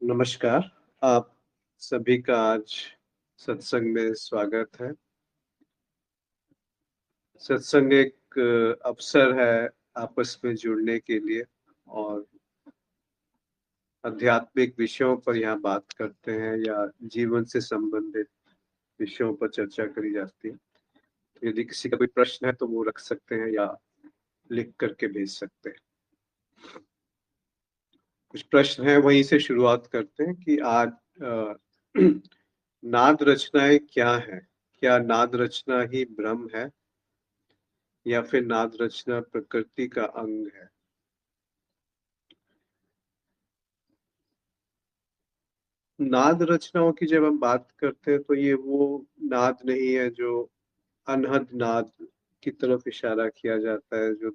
नमस्कार। आप सभी का आज सत्संग में स्वागत है। सत्संग एक अवसर है आपस में जुड़ने के लिए और आध्यात्मिक विषयों पर यहाँ बात करते हैं या जीवन से संबंधित विषयों पर चर्चा करी जाती है। तो यदि किसी का कोई प्रश्न है तो वो रख सकते हैं या लिख करके भेज सकते हैं। कुछ प्रश्न है, वहीं से शुरुआत करते हैं कि आज नाद रचनाएं क्या है? क्या नाद रचना ही ब्रह्म है या फिर नाद रचना प्रकृति का अंग है? नाद रचनाओं की जब हम बात करते हैं तो ये वो नाद नहीं है जो अनहद नाद की तरफ इशारा किया जाता है, जो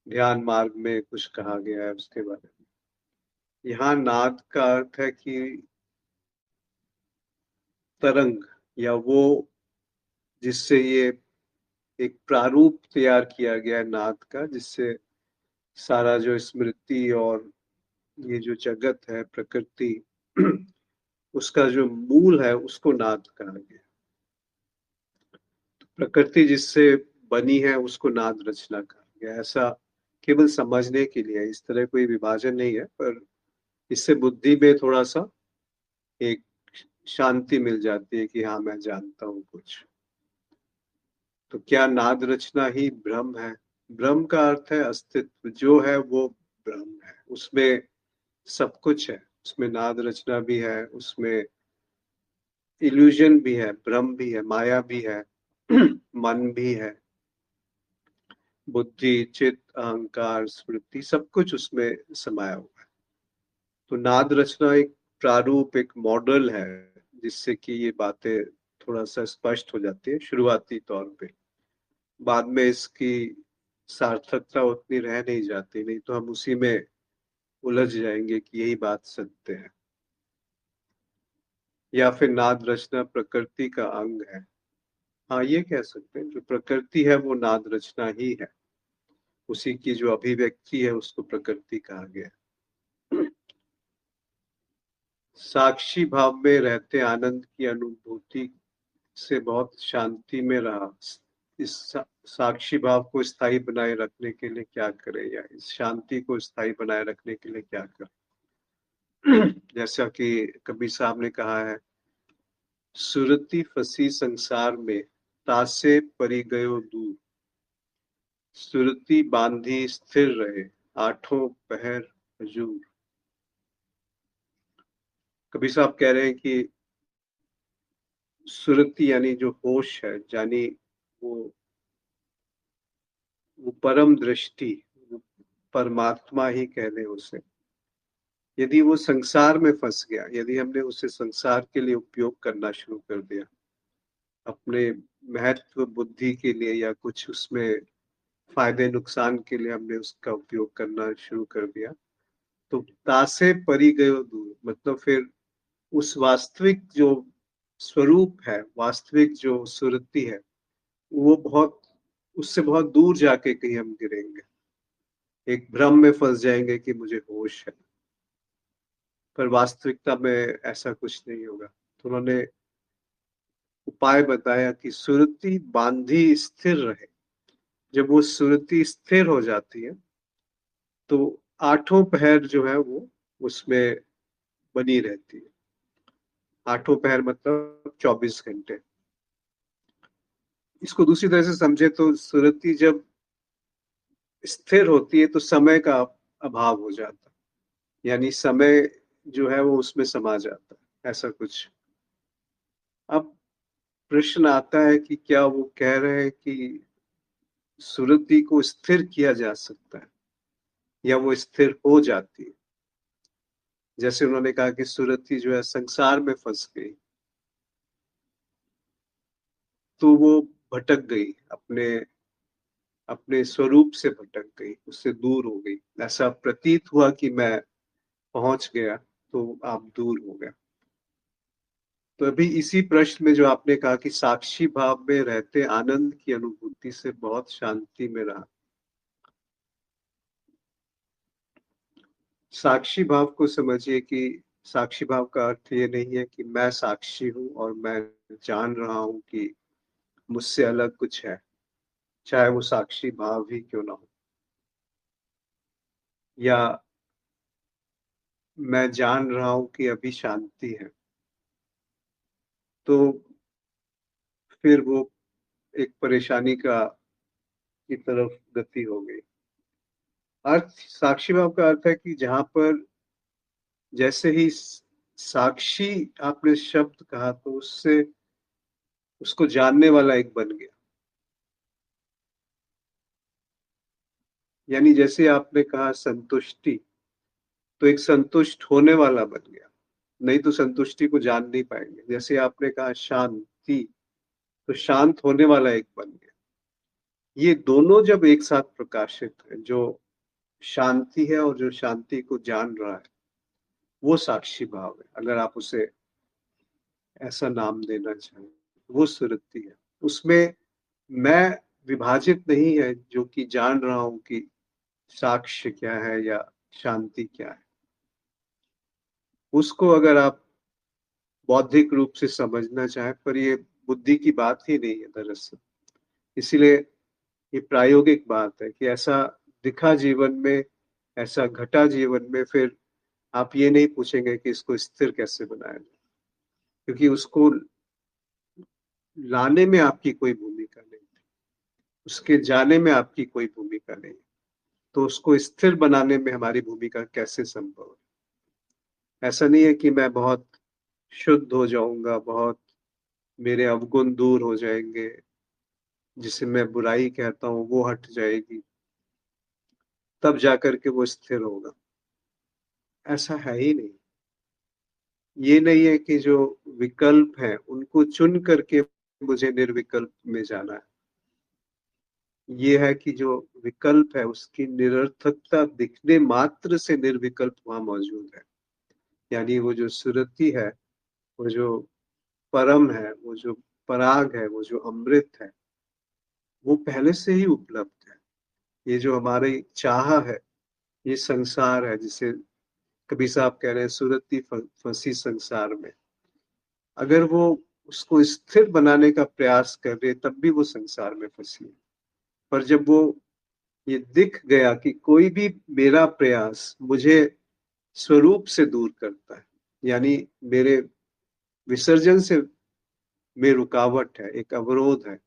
ध्यान मार्ग में कुछ कहा गया है उसके बारे में। यहाँ नाद का अर्थ है कि तरंग, या वो जिससे ये एक प्रारूप तैयार किया गया है नाद का, जिससे सारा जो स्मृति और ये जो जगत है, प्रकृति, उसका जो मूल है उसको नाद कहा गया। प्रकृति जिससे बनी है उसको नाद रचना कहा गया। ऐसा केवल समझने के लिए, इस तरह कोई विभाजन नहीं है, पर इससे बुद्धि में थोड़ा सा एक शांति मिल जाती है कि हाँ, मैं जानता हूँ कुछ। तो क्या नाद रचना ही ब्रह्म है? ब्रह्म का अर्थ है अस्तित्व, जो है वो ब्रह्म है। उसमें सब कुछ है, उसमें नाद रचना भी है, उसमें इल्यूजन भी है, भ्रम भी है, माया भी है, मन भी है, बुद्धि, चित्त, अहंकार, स्मृति, सब कुछ उसमें समाया हुआ है। तो नाद रचना एक प्रारूप, एक मॉडल है, जिससे कि ये बातें थोड़ा सा स्पष्ट हो जाती है शुरुआती तौर पे। बाद में इसकी सार्थकता उतनी रह नहीं जाती, नहीं तो हम उसी में उलझ जाएंगे कि यही बात सत्य है। या फिर नाद रचना प्रकृति का अंग है। हाँ, ये कह सकते हैं, जो प्रकृति है वो नाद रचना ही है। उसी की जो अभिव्यक्ति है उसको प्रकृति कहा गया। साक्षी भाव में रहते आनंद की अनुभूति से बहुत शांति में रहा। इस साक्षी भाव को स्थायी बनाए रखने के लिए क्या करें, या इस शांति को स्थायी बनाए रखने के लिए क्या करें? जैसा कि कबीर साहब ने कहा है, सुरती फंसी संसार में, तासे परी गयो दूर, सुरती बांधी स्थिर रहे, आठों पहर हजूर। कबीर साहब कह रहे हैं कि सुरती यानी जो होश है, यानी वो वो परम दृष्टि, वो परमात्मा ही कह दें उसे। यदि वो संसार में फंस गया, यदि हमने उसे संसार के लिए उपयोग करना शुरू कर दिया, अपने महत्व बुद्धि के लिए या कुछ उसमें फायदे नुकसान के लिए हमने उसका उपयोग करना शुरू कर दिया, तो तासे परी गयो दूर, मतलब फिर उस वास्तविक जो स्वरूप है, वास्तविक जो सुरति है, वो बहुत, उससे बहुत दूर जाके कहीं हम गिरेंगे, एक भ्रम में फंस जाएंगे कि मुझे होश है। पर वास्तविकता में ऐसा कुछ नहीं होगा। तो उन्होंने उपाय बताया कि सुरति बांधी स्थिर रहे। जब वो सुरति स्थिर हो जाती है तो आठों पहर जो है वो उसमें बनी रहती है। आठों पहर मतलब 24 घंटे। इसको दूसरी तरह से समझे तो सुरति जब स्थिर होती है तो समय का अभाव हो जाता है, यानी समय जो है वो उसमें समा जाता है, ऐसा कुछ। अब प्रश्न आता है कि क्या वो कह रहे हैं कि सुरति को स्थिर किया जा सकता है या वो स्थिर हो जाती है? जैसे उन्होंने कहा कि सुरति जो है संसार में फंस गई, तो वो भटक गई, अपने अपने स्वरूप से भटक गई, उससे दूर हो गई। ऐसा प्रतीत हुआ कि मैं पहुंच गया, तो आप दूर हो गया। तो अभी इसी प्रश्न में जो आपने कहा कि साक्षी भाव में रहते आनंद की अनुभूति से बहुत शांति में रहा, साक्षी भाव को समझिए कि साक्षी भाव का अर्थ ये नहीं है कि मैं साक्षी हूं और मैं जान रहा हूं कि मुझसे अलग कुछ है, चाहे वो साक्षी भाव ही क्यों ना हो, या मैं जान रहा हूं कि अभी शांति है, तो फिर वो एक परेशानी का की तरफ गति हो गई। अर्थ साक्षी भाव का अर्थ है कि जहां पर जैसे ही साक्षी आपने शब्द कहा तो उससे उसको जानने वाला एक बन गया। यानी जैसे आपने कहा संतुष्टि, तो एक संतुष्ट होने वाला बन गया, नहीं तो संतुष्टि को जान नहीं पाएंगे। जैसे आपने कहा शांति, तो शांत होने वाला एक बन गया। ये दोनों जब एक साथ प्रकाशित है, जो शांति है और जो शांति को जान रहा है, वो साक्षी भाव है, अगर आप उसे ऐसा नाम देना चाहें। वो सुरति है, उसमें मैं विभाजित नहीं है जो कि जान रहा हूं कि साक्ष्य क्या है या शांति क्या है। उसको अगर आप बौद्धिक रूप से समझना चाहें, पर ये बुद्धि की बात ही नहीं है दरअसल। इसीलिए ये प्रायोगिक बात है कि ऐसा दिखा जीवन में, ऐसा घटा जीवन में, फिर आप ये नहीं पूछेंगे कि इसको स्थिर कैसे बनाया जाए, क्योंकि उसको लाने में आपकी कोई भूमिका नहीं, उसके जाने में आपकी कोई भूमिका नहीं, तो उसको स्थिर बनाने में हमारी भूमिका कैसे संभव है। ऐसा नहीं है कि मैं बहुत शुद्ध हो जाऊंगा, बहुत मेरे अवगुण दूर हो जाएंगे, जिसे मैं बुराई कहता हूँ वो हट जाएगी, तब जाकर के वो स्थिर होगा। ऐसा है ही नहीं। ये नहीं है कि जो विकल्प है उनको चुन करके मुझे निर्विकल्प में जाना है। ये है कि जो विकल्प है उसकी निरर्थकता दिखने मात्र से निर्विकल्प वहां मौजूद है। यानी वो जो सुरति है, वो जो परम है, वो जो पराग है, वो जो अमृत है, वो पहले से ही उपलब्ध है। ये जो हमारी चाह है, ये संसार है, जिसे कबीर साहब कह रहे हैं सुरति फंसी संसार में। अगर वो उसको स्थिर बनाने का प्रयास कर रहे तब भी वो संसार में फंसी है। पर जब वो ये दिख गया कि कोई भी मेरा प्रयास मुझे स्वरूप से दूर करता है, यानी मेरे विसर्जन से में रुकावट है, एक अवरोध है,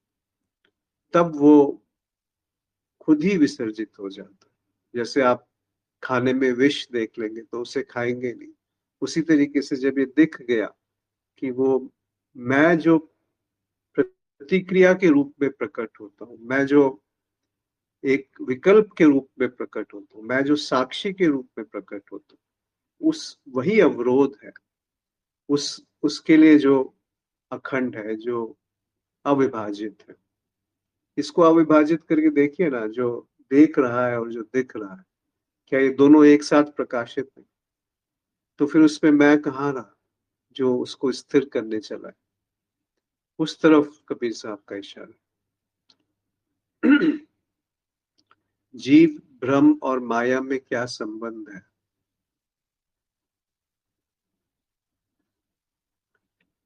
तब वो खुद ही विसर्जित हो जाता है। जैसे आप खाने में विष देख लेंगे तो उसे खाएंगे नहीं, उसी तरीके से जब ये दिख गया कि वो मैं जो प्रतिक्रिया के रूप में प्रकट होता हूँ, मैं जो एक विकल्प के रूप में प्रकट होता हूँ, मैं जो साक्षी के रूप में प्रकट होता हूँ, उस वही अवरोध है, उसके लिए जो अखंड है, जो अविभाजित है। इसको अविभाजित करके देखिए ना, जो देख रहा है और जो दिख रहा है, क्या ये दोनों एक साथ प्रकाशित है? तो फिर उसमें मैं कहाँ रहा जो उसको स्थिर करने चला है? उस तरफ कबीर साहब का इशारा। जीव, भ्रम और माया में क्या संबंध है?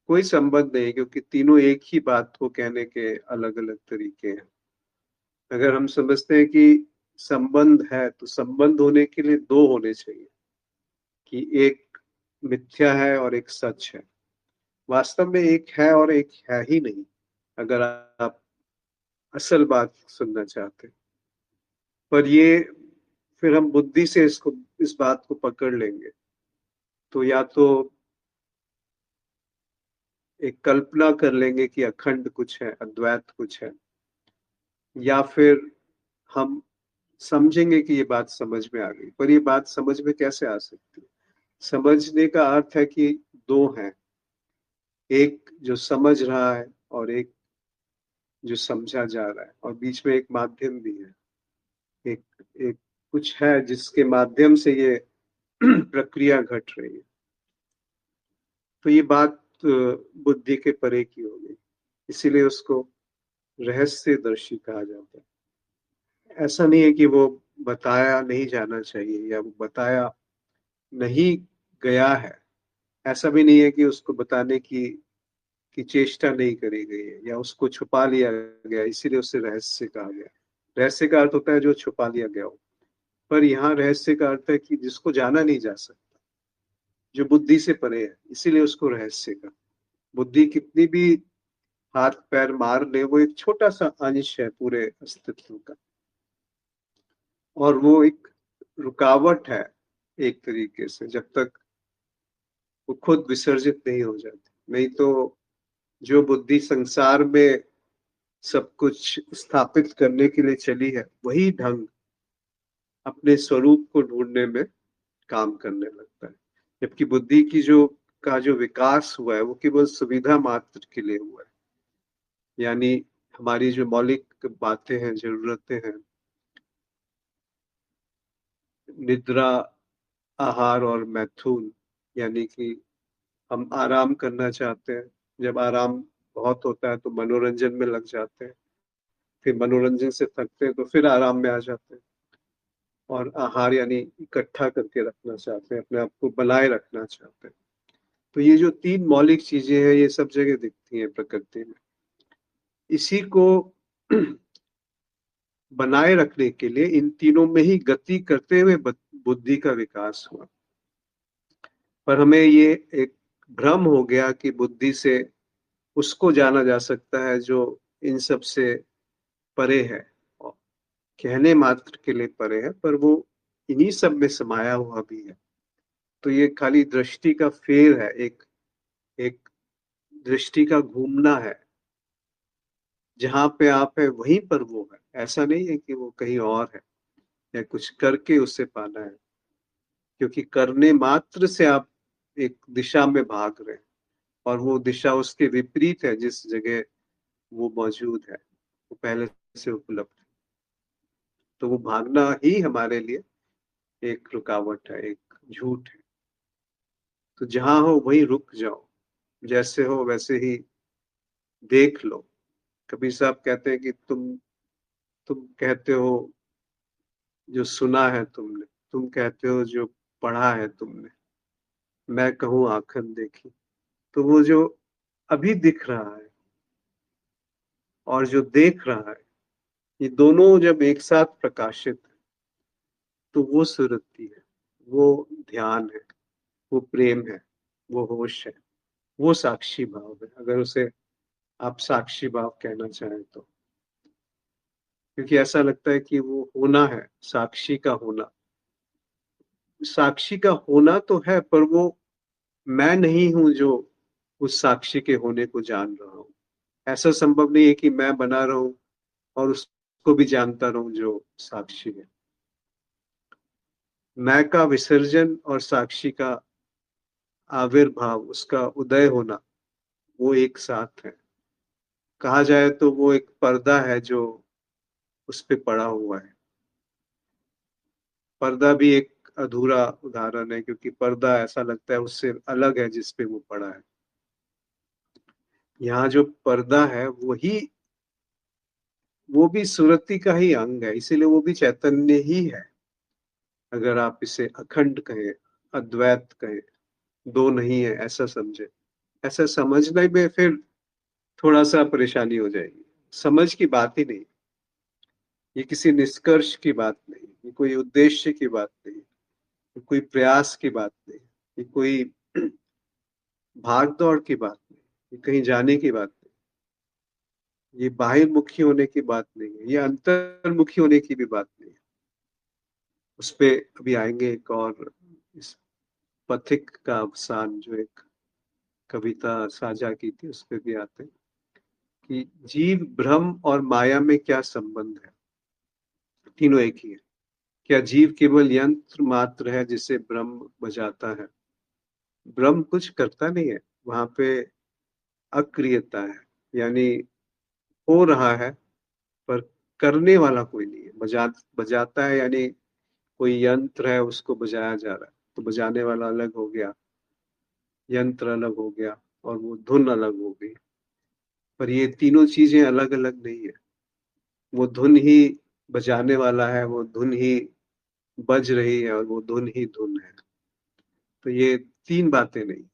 कोई संबंध नहीं, क्योंकि तीनों एक ही बात को कहने के अलग अलग तरीके हैं। अगर हम समझते हैं कि संबंध है, तो संबंध होने के लिए दो होने चाहिए, कि एक मिथ्या है और एक सच है। वास्तव में एक है और एक है ही नहीं, अगर आप असल बात सुनना चाहते हैं। पर ये फिर हम बुद्धि से इसको इस बात को पकड़ लेंगे, तो या तो एक कल्पना कर लेंगे कि अखंड कुछ है, अद्वैत कुछ है, या फिर हम समझेंगे कि ये बात समझ में आ गई। पर ये बात समझ में कैसे आ सकती है? समझने का अर्थ है कि दो हैं, एक जो समझ रहा है और एक जो समझा जा रहा है, और बीच में एक माध्यम भी है। एक एक कुछ है जिसके माध्यम से ये प्रक्रिया घट रही है। तो ये बात बुद्धि के परे की हो गई, इसीलिए उसको रहस्यदर्शी कहा जाता है। ऐसा नहीं है कि वो बताया नहीं जाना चाहिए या वो बताया नहीं गया है, ऐसा भी नहीं है कि उसको बताने की चेष्टा नहीं करी गई है या उसको छुपा लिया गया, इसीलिए उसे रहस्य कहा गया। रहस्य का अर्थ होता है जो छुपा लिया गया हो, पर यहाँ रहस्य का अर्थ है कि जिसको जाना नहीं जा सकता, जो बुद्धि से परे है, इसीलिए उसको रहस्य का। बुद्धि कितनी भी हाथ पैर मार ले, वो एक छोटा सा अंश है पूरे अस्तित्व का, और वो एक रुकावट है एक तरीके से, जब तक वो खुद विसर्जित नहीं हो जाती। नहीं तो जो बुद्धि संसार में सब कुछ स्थापित करने के लिए चली है, वही ढंग अपने स्वरूप को ढूंढने में काम करने लगता है। जबकि बुद्धि की जो विकास हुआ है, वो केवल सुविधा मात्र के लिए हुआ है। यानी हमारी जो मौलिक बातें हैं, जरूरतें हैं, निद्रा, आहार और मैथुन, यानी कि हम आराम करना चाहते हैं, जब आराम बहुत होता है तो मनोरंजन में लग जाते हैं, फिर मनोरंजन से थकते हैं तो फिर आराम में आ जाते हैं, और आहार यानी इकट्ठा करके रखना चाहते हैं, अपने आप को बनाए रखना चाहते हैं। तो ये जो तीन मौलिक चीजें हैं, ये सब जगह दिखती हैं प्रकृति में। इसी को बनाए रखने के लिए इन तीनों में ही गति करते हुए बुद्धि का विकास हुआ। पर हमें ये एक भ्रम हो गया कि बुद्धि से उसको जाना जा सकता है जो इन सब से परे है, और कहने मात्र के लिए परे है, पर वो इन्हीं सब में समाया हुआ भी है। तो ये खाली दृष्टि का फेर है, एक एक दृष्टि का घूमना है। जहां पे आप है वहीं पर वो है, ऐसा नहीं है कि वो कहीं और है या कुछ करके उसे पाना है, क्योंकि करने मात्र से आप एक दिशा में भाग रहे हैं, और वो दिशा उसके विपरीत है जिस जगह वो मौजूद है, वो पहले से उपलब्ध है। तो वो भागना ही हमारे लिए एक रुकावट है, एक झूठ है। तो जहां हो वहीं रुक जाओ, जैसे हो वैसे ही देख लो। कबीर साहब कहते हैं कि तुम कहते हो जो सुना है तुमने, तुम कहते हो जो पढ़ा है तुमने, मैं कहूँ आंखन देखी। तो वो जो अभी दिख रहा है और जो देख रहा है, ये दोनों जब एक साथ प्रकाशित है, तो वो सुरति है, वो ध्यान है, वो प्रेम है, वो होश है, वो साक्षी भाव है, अगर उसे आप साक्षी भाव कहना चाहें तो। क्योंकि ऐसा लगता है कि वो होना है, साक्षी का होना। साक्षी का होना तो है, पर वो मैं नहीं हूं जो उस साक्षी के होने को जान रहा हूं। ऐसा संभव नहीं है कि मैं बना रहूं और उसको भी जानता रहूं जो साक्षी है। मैं का विसर्जन और साक्षी का आविर्भाव, उसका उदय होना, वो एक साथ है। कहा जाए तो वो एक पर्दा है जो उस पे पड़ा हुआ है। पर्दा भी एक अधूरा उदाहरण है, क्योंकि पर्दा ऐसा लगता है उससे अलग है जिस पे वो पड़ा है। यहाँ जो पर्दा है वही, वो भी सुरति का ही अंग है, इसीलिए वो भी चैतन्य ही है। अगर आप इसे अखंड कहें, अद्वैत कहें, दो नहीं है ऐसा समझे, ऐसा समझने में फिर थोड़ा सा परेशानी हो जाएगी। समझ की बात ही नहीं, ये किसी निष्कर्ष की बात नहीं, ये कोई उद्देश्य की बात नहीं, ये कोई प्रयास की बात नहीं, ये कोई भाग दौड़ की बात नहीं, ये कहीं जाने की बात नहीं, ये बाहिर मुखी होने की बात नहीं है, ये अंतर्मुखी होने की भी बात नहीं है। उस पे अभी आएंगे। एक और इस पथिक का अवसान, जो एक कविता साझा की थी, उस पे भी आते हैं कि जीव, भ्रम और माया में क्या संबंध है। तीनों एक ही है। क्या जीव केवल यंत्र मात्र है जिसे ब्रह्म बजाता है? ब्रह्म कुछ करता नहीं है, वहां पे अक्रियता है, यानी हो रहा है पर करने वाला कोई नहीं है। बजाता है यानी कोई यंत्र है, उसको बजाया जा रहा है, तो बजाने वाला अलग हो गया, यंत्र अलग हो गया, और वो धुन अलग हो गई। पर ये तीनों चीजें अलग अलग नहीं है। वो धुन ही बजाने वाला है, वो धुन ही बज रही है, और वो धुन ही धुन है। तो ये तीन बातें नहीं।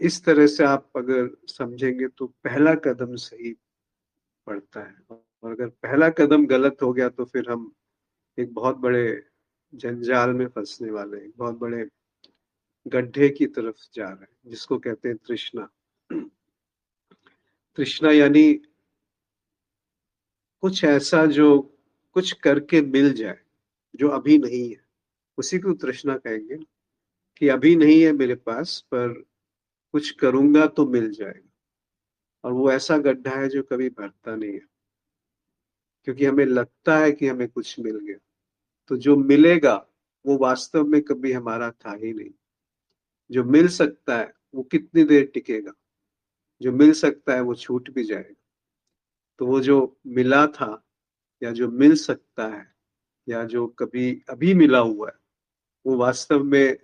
इस तरह से आप अगर समझेंगे तो पहला कदम सही पड़ता है, और अगर पहला कदम गलत हो गया तो फिर हम एक बहुत बड़े जंजाल में फंसने वाले हैं, बहुत बड़े गड्ढे की तरफ जा रहे हैं, जिसको कहते हैं तृष्णा। तृष्णा यानी कुछ ऐसा जो कुछ करके मिल जाए, जो अभी नहीं है, उसी को तृष्णा कहेंगे। कि अभी नहीं है मेरे पास, पर कुछ करूंगा तो मिल जाएगा। और वो ऐसा गड्ढा है जो कभी भरता नहीं है, क्योंकि हमें लगता है कि हमें कुछ मिल गया। तो जो मिलेगा वो वास्तव में कभी हमारा था ही नहीं। जो मिल सकता है वो कितनी देर टिकेगा, जो मिल सकता है वो छूट भी जाएगा। तो वो जो मिला था, या जो मिल सकता है, या जो कभी अभी मिला हुआ है, वो वास्तव में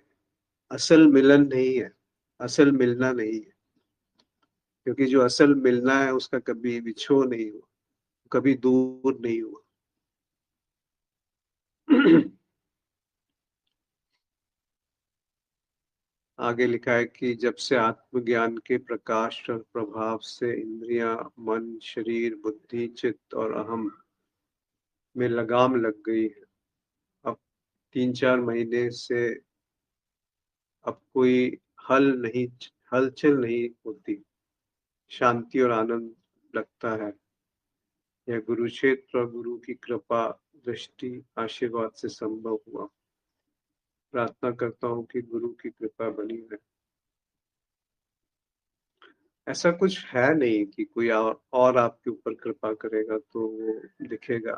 असल मिलन नहीं है, असल मिलना नहीं है। क्योंकि जो असल मिलना है उसका कभी विछोह नहीं हुआ, कभी दूर नहीं हुआ। आगे लिखा है कि जब से आत्मज्ञान के प्रकाश और प्रभाव से इंद्रियां, मन, शरीर, बुद्धि, चित्त और अहम में लगाम लग गई है, अब 3-4 महीने से अब कोई हल नहीं हलचल नहीं होती, शांति और आनंद लगता है। यह गुरु क्षेत्र और गुरु की कृपा, दृष्टि, आशीर्वाद से संभव हुआ। प्रार्थना करता हूँ कि गुरु की कृपा बनी रहे। ऐसा कुछ है नहीं कि कोई और आपके ऊपर कृपा करेगा तो वो दिखेगा,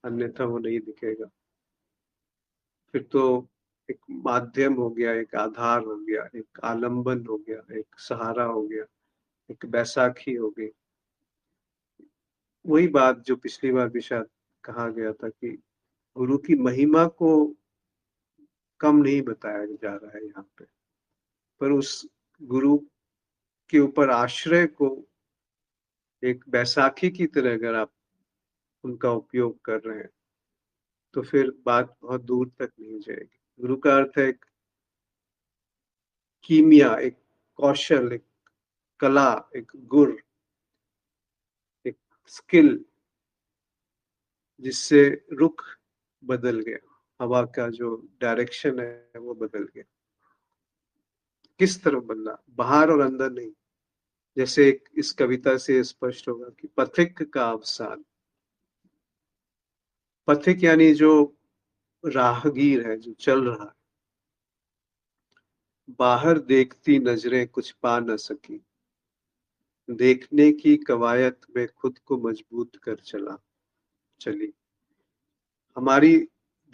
अन्यथा वो नहीं दिखेगा। फिर तो एक माध्यम हो गया, एक आधार हो गया, एक आलंबन हो गया, एक सहारा हो गया, एक बैसाखी हो गई। वही बात जो पिछली बार भी शायद कहा गया था कि गुरु की महिमा को कम नहीं बताया जा रहा है यहाँ पे, पर उस गुरु के ऊपर आश्रय को एक बैसाखी की तरह अगर आप उनका उपयोग कर रहे हैं, तो फिर बात बहुत दूर तक नहीं जाएगी। गुरु का अर्थ है एक कीमिया, एक कौशल, एक कला, एक गुर, एक स्किल, जिससे रुख बदल गया, हवा का जो डायरेक्शन है वो बदल गया। किस तरफ बदला? बाहर और अंदर नहीं। जैसे इस कविता से स्पष्ट होगा कि पथिक का अवसान। पथिक यानी जो राहगीर है, जो चल रहा है, बाहर देखती नजरें कुछ पा न सकी, देखने की कवायद में खुद को मजबूत कर चली। हमारी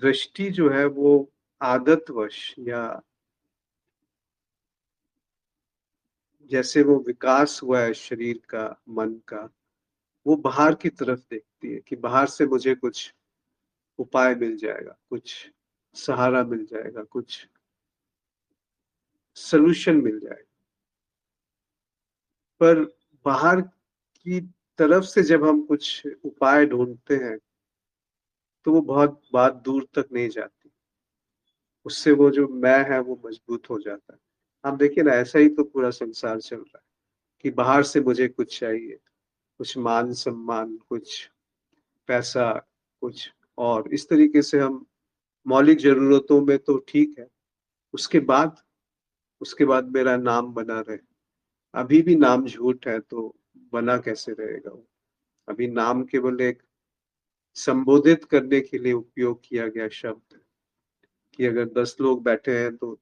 दृष्टि जो है वो आदतवश, या जैसे वो विकास हुआ है शरीर का, मन का, वो बाहर की तरफ देखती है कि बाहर से मुझे कुछ उपाय मिल जाएगा, कुछ सहारा मिल जाएगा, कुछ सलूशन मिल जाएगा। पर बाहर की तरफ से जब हम कुछ उपाय ढूंढते हैं तो वो बहुत बात दूर तक नहीं जाती। उससे वो जो मैं है वो मजबूत हो जाता है। आप देखिए ना, ऐसा ही तो पूरा संसार चल रहा है कि बाहर से मुझे कुछ चाहिए, कुछ मान सम्मान, कुछ पैसा, कुछ, और इस तरीके से हम मौलिक जरूरतों में तो ठीक है। उसके बाद उसके बाद मेरा नाम बना रहे। अभी भी नाम झूठ है तो बना कैसे रहेगा वो? अभी नाम केवल एक संबोधित करने के लिए उपयोग किया गया शब्द है, कि अगर 10 लोग बैठे हैं तो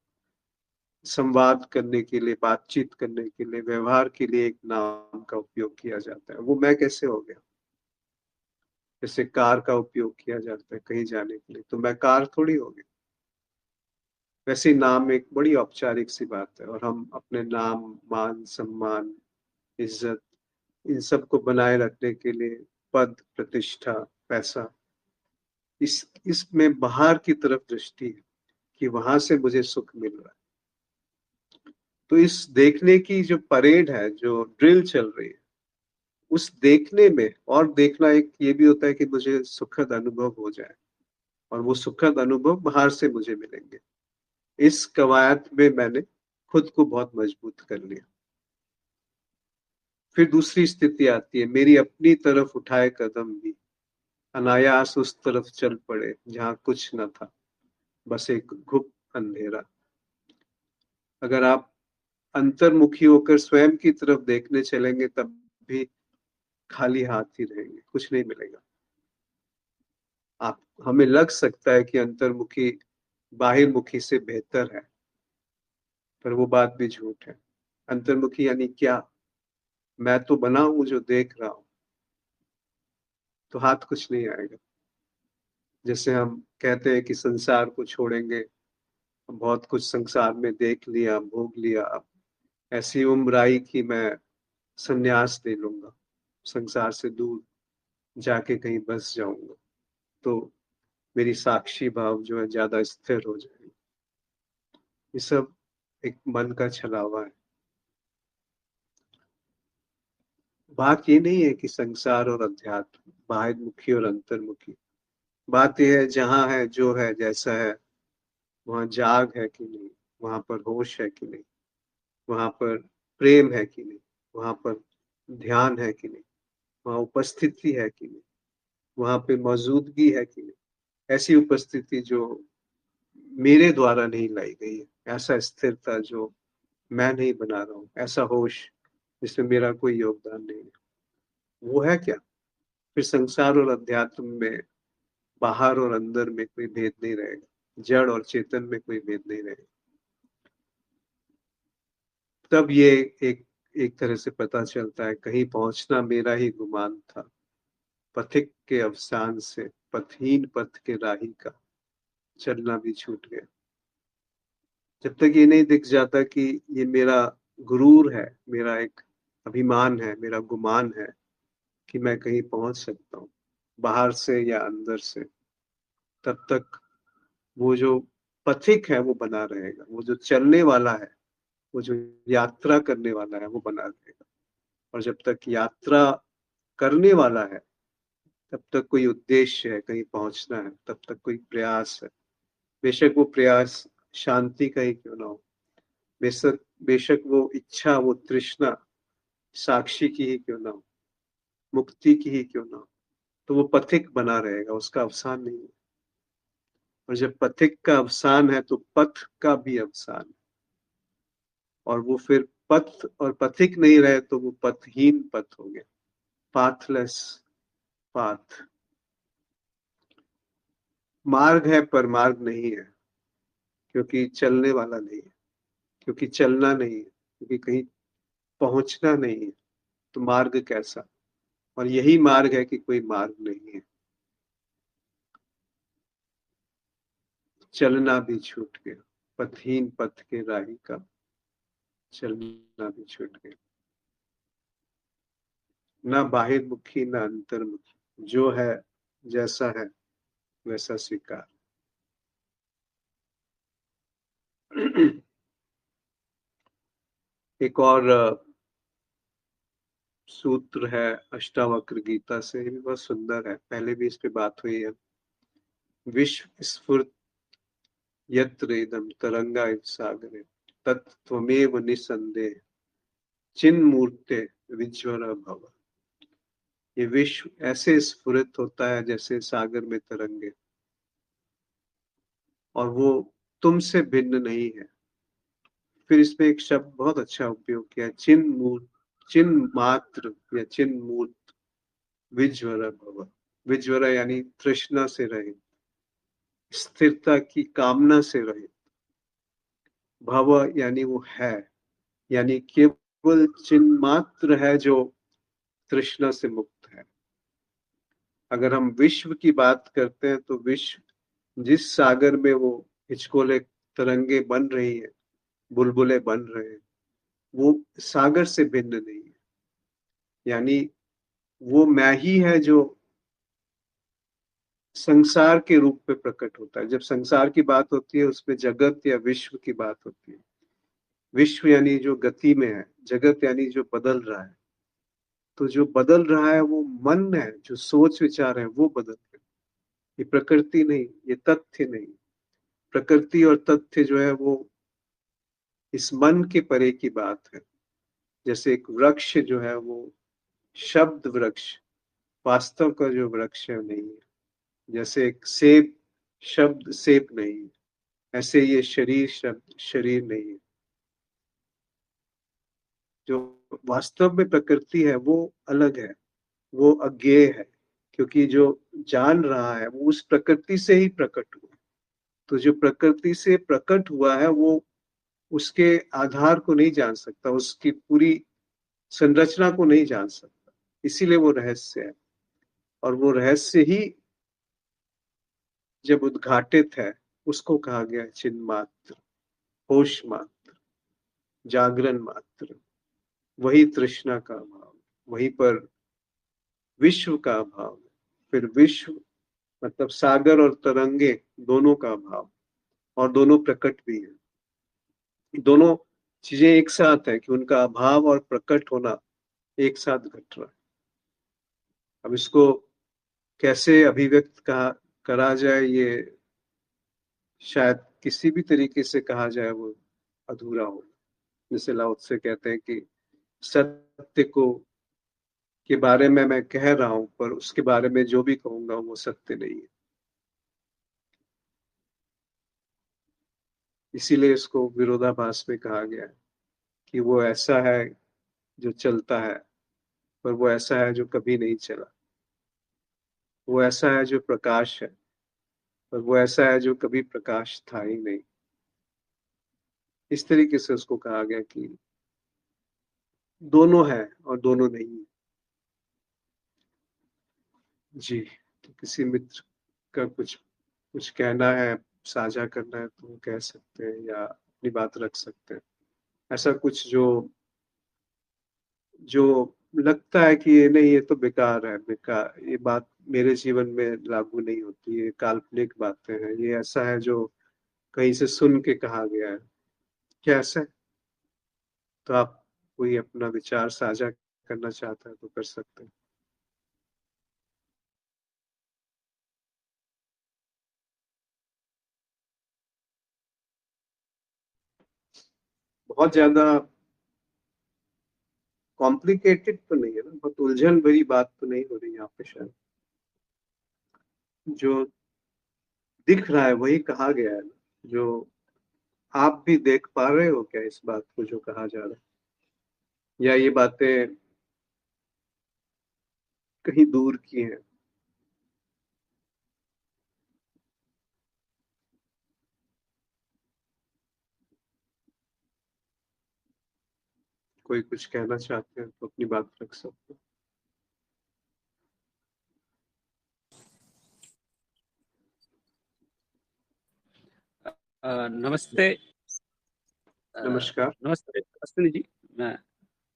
संवाद करने के लिए, बातचीत करने के लिए, व्यवहार के लिए एक नाम का उपयोग किया जाता है। वो मैं कैसे हो गया? जैसे कार का उपयोग किया जाता है कहीं जाने के लिए, तो मैं कार थोड़ी हो गई। वैसे नाम एक बड़ी औपचारिक सी बात है, और हम अपने नाम, मान सम्मान, इज्जत, इन सब को बनाए रखने के लिए पद, प्रतिष्ठा, पैसा, इसमें बाहर की तरफ दृष्टि है कि वहां से मुझे सुख मिल रहा है। तो इस देखने की जो परेड है, जो ड्रिल चल रही है, उस देखने में, और देखना एक ये भी होता है कि मुझे सुखद अनुभव हो जाए, और वो सुखद अनुभव बाहर से मुझे मिलेंगे। इस कवायद में मैंने खुद को बहुत मजबूत कर लिया। फिर दूसरी स्थिति आती है, मेरी अपनी तरफ उठाए कदम भी अनायास उस तरफ चल पड़े जहां कुछ न था, बस एक गुप्त अंधेरा। अगर आप अंतर्मुखी होकर स्वयं की तरफ देखने चलेंगे तब भी खाली हाथ ही रहेंगे, कुछ नहीं मिलेगा। आप हमें लग सकता है कि अंतर्मुखी बाहिर्मुखी से बेहतर है, पर वो बात भी झूठ है। अंतर्मुखी यानी क्या? मैं तो बना हूं जो देख रहा हूं, तो हाथ कुछ नहीं आएगा। जैसे हम कहते हैं कि संसार को छोड़ेंगे, बहुत कुछ संसार में देख लिया, भोग लिया, अब ऐसी उम्र आई कि मैं संन्यास ले लूंगा, संसार से दूर जाके कहीं बस जाऊंगा, तो मेरी साक्षी भाव जो है ज्यादा स्थिर हो जाएगी। ये सब एक मन का छलावा है। बात ये नहीं है कि संसार और अध्यात्म, बाहिर्मुखी और अंतर्मुखी। बात यह है, जहां है जो है जैसा है, वहां जाग है कि नहीं, वहां पर होश है कि नहीं, वहां पर प्रेम है कि नहीं, वहां पर ध्यान है कि नहीं, वहां उपस्थिति है कि नहीं, वहां पे मौजूदगी है कि नहीं। ऐसी उपस्थिति जो मेरे द्वारा नहीं लाई गई है, ऐसा स्थिरता जो मैं नहीं बना रहा हूँ, ऐसा होश जिसमें मेरा कोई योगदान नहीं है, वो है क्या? फिर संसार और अध्यात्म में, बाहर और अंदर में कोई भेद नहीं रहेगा, जड़ और चेतन में कोई भेद नहीं रहेगा। तब ये एक एक तरह से पता चलता है, कहीं पहुंचना मेरा ही गुमान था, पथिक के अवसान से पथहीन पथ के राही का चलना भी छूट गया। जब तक ये नहीं दिख जाता कि ये मेरा गुरूर है, मेरा एक अभिमान है, मेरा गुमान है कि मैं कहीं पहुंच सकता हूँ बाहर से या अंदर से, तब तक वो जो पथिक है वो बना रहेगा, वो जो चलने वाला है, वो जो यात्रा करने वाला है वो बना रहेगा। और जब तक यात्रा करने वाला है, तब तक कोई उद्देश्य है, कहीं पहुंचना है, तब तक कोई प्रयास है। बेशक वो प्रयास शांति का ही क्यों ना हो, बेशक बेशक वो इच्छा, वो तृष्णा साक्षी की ही क्यों ना हो, मुक्ति की ही क्यों ना हो, तो वो पथिक बना रहेगा, उसका अवसान नहीं है। और जब पथिक का अवसान है तो पथ का भी अवसान है। और वो फिर पथ और पथिक नहीं रहे तो वो पथहीन पथ हो गया, पाथलेस पाथ। मार्ग है पर मार्ग नहीं है, क्योंकि चलने वाला नहीं है, क्योंकि चलना नहीं है, क्योंकि कहीं पहुंचना नहीं है, तो मार्ग कैसा? और यही मार्ग है कि कोई मार्ग नहीं है। चलना भी छूट गया, पथहीन पथ के राही का चलना भी छूट गया। ना बाहिर्मुखी ना अंतर्मुखी, जो है जैसा है वैसा स्वीकार। एक और सूत्र है अष्टावक्र गीता से, ये भी बहुत सुंदर है, पहले भी इस पे बात हुई है। विश्व स्फुर यत्र इदं तरंगा इव सागरे तत् त्वमेव निसंदेह चिन्मूर्ते विज्वरा भव। ये विश्व ऐसे स्फुरित होता है जैसे सागर में तरंगे, और वो तुमसे भिन्न नहीं है। फिर इसमें एक शब्द बहुत अच्छा उपयोग किया है, चिन्ह मूर्त, चिन्ह मात्र या चिन्ह मूर्त, विज्वरा भव। विज्वरा यानी तृष्णा से रहित, स्थिरता की कामना से रहित। भव यानी वो है, यानी केवल चिन्ह मात्र है जो तृष्णा से मुक्त है। अगर हम विश्व की बात करते हैं तो विश्व जिस सागर में वो हिचकोले तरंगे बन रही है, बुलबुले बन रहे हैं, वो सागर से भिन्न नहीं है। यानी वो मैं ही है जो संसार के रूप में प्रकट होता है। जब संसार की बात होती है उसमें जगत या विश्व की बात होती है। विश्व यानी जो गति में है, जगत यानी जो बदल रहा है। तो जो बदल रहा है वो मन है, जो सोच विचार है वो बदल रहे हैं। ये प्रकृति नहीं, ये तथ्य नहीं। प्रकृति और तथ्य जो है वो इस मन के परे की बात है। जैसे एक वृक्ष जो है वो शब्द वृक्ष वास्तव का जो वृक्ष है नहीं है। जैसे एक सेब शब्द सेब नहीं है, ऐसे ये शरीर शब्द शरीर नहीं है। जो वास्तव में प्रकृति है वो अलग है, वो अज्ञेय है, क्योंकि जो जान रहा है वो उस प्रकृति से ही प्रकट हुआ। तो जो प्रकृति से प्रकट हुआ है वो उसके आधार को नहीं जान सकता, उसकी पूरी संरचना को नहीं जान सकता, इसीलिए वो रहस्य है। और वो रहस्य ही जब उद्घाटित है उसको कहा गया है चिन्ह मात्र, होश मात्र, जागरण मात्र। वही तृष्णा का भाव, वहीं पर विश्व का भाव है। फिर विश्व मतलब सागर और तरंगे दोनों का भाव, और दोनों प्रकट भी है। दोनों चीजें एक साथ है कि उनका अभाव और प्रकट होना एक साथ घट रहा है। अब इसको कैसे अभिव्यक्त करा जाए, ये शायद किसी भी तरीके से कहा जाए वो अधूरा हो। जैसे लाओ से कहते हैं कि सत्य को के बारे में मैं कह रहा हूं, पर उसके बारे में जो भी कहूंगा वो सत्य नहीं है। इसीलिए इसको विरोधाभास में कहा गया है कि वो ऐसा है जो चलता है, पर वो ऐसा है जो कभी नहीं चला। वो ऐसा है जो प्रकाश है, पर वो ऐसा है जो कभी प्रकाश था ही नहीं। इस तरीके से उसको कहा गया कि दोनों है और दोनों नहीं है। जी, तो किसी मित्र का कुछ कुछ कहना है, साझा करना है तो वो कह सकते हैं या अपनी बात रख सकते हैं। ऐसा कुछ जो जो लगता है कि ये नहीं, ये तो बेकार है, बेकार, ये बात मेरे जीवन में लागू नहीं होती, ये काल्पनिक बातें हैं, ये ऐसा है जो कहीं से सुन के कहा गया है, क्या ऐसा है? तो आप कोई अपना विचार साझा करना चाहता है तो कर सकते हैं। बहुत ज्यादा कॉम्प्लिकेटेड तो नहीं है ना, बहुत उलझन भरी बात तो नहीं हो रही यहाँ पे शायद। जो दिख रहा है वही कहा गया है ना। जो आप भी देख पा रहे हो क्या इस बात को जो कहा जा रहा है, या ये बातें कहीं दूर की हैं? कोई कुछ कहना चाहते हैं तो अपनी बात रख सकते हैं। नमस्ते। नमस्कार। नमस्ते अश्विनी जी।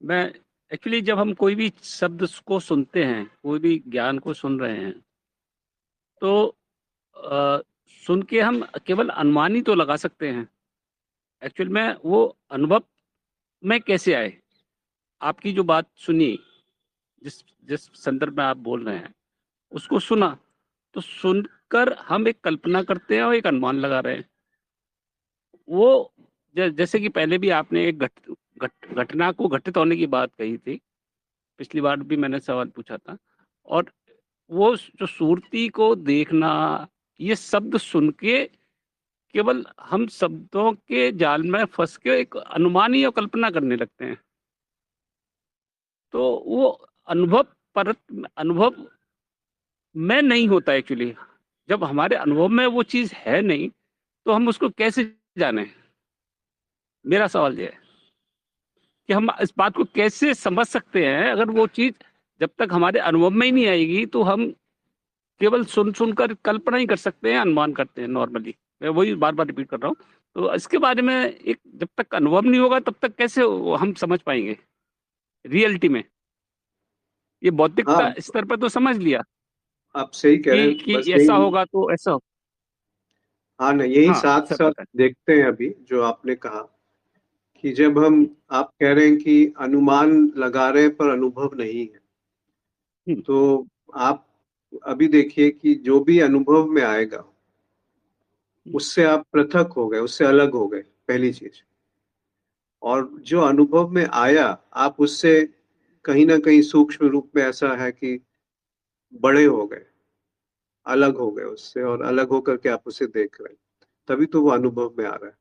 मैं एक्चुअली जब हम कोई भी शब्द को सुनते हैं, कोई भी ज्ञान को सुन रहे हैं, तो अ, सुन के हम केवल अनुमान ही तो लगा सकते हैं। एक्चुअल में वो अनुभव में कैसे आए? आपकी जो बात सुनी, जिस जिस संदर्भ में आप बोल रहे हैं, उसको सुना, तो सुनकर हम एक कल्पना करते हैं और एक अनुमान लगा रहे हैं। वो जैसे कि पहले भी आपने एक घटना को घटित होने की बात कही थी, पिछली बार भी मैंने सवाल पूछा था। और वो जो सूरती को देखना, ये शब्द सुन के केवल हम शब्दों के जाल में फंस के एक अनुमान या कल्पना करने लगते हैं। तो वो अनुभव परत अनुभव में नहीं होता एक्चुअली। जब हमारे अनुभव में वो चीज है नहीं, तो हम उसको कैसे जाने? मेरा सवाल ये है कि हम इस बात को कैसे समझ सकते हैं? अगर वो चीज जब तक हमारे अनुभव में ही नहीं आएगी, तो हम केवल सुन सुनकर कल्पना ही कर सकते हैं, अनुमान करते हैं नॉर्मली। मैं वही बार बार रिपीट कर रहा हूँ। तो इसके बारे में एक, जब तक अनुभव नहीं होगा तब तक कैसे हम समझ पाएंगे रियलिटी में? ये बौद्धिकता हाँ, स्तर पर तो समझ लिया आप सही कह रहे हैं, बस कि ऐसा यही। होगा तो ऐसा हो। हाँ ना, यही हाँ साथ सर, साथ बताएं। देखते हैं अभी जो आपने कहा कि जब हम, आप कह रहे हैं कि अनुमान लगा रहे हैं पर अनुभव नहीं है, हम्म, तो आप अभी देखिए कि जो भी अनुभव में आएगा उससे आप पृथक हो गए, उससे अलग हो गए, पहली चीज। और जो अनुभव में आया, आप उससे कहीं ना कहीं सूक्ष्म रूप में ऐसा है कि बड़े हो गए, अलग हो गए उससे, और अलग होकर के आप उसे देख रहे हैं, तभी तो वो अनुभव में आ रहा है।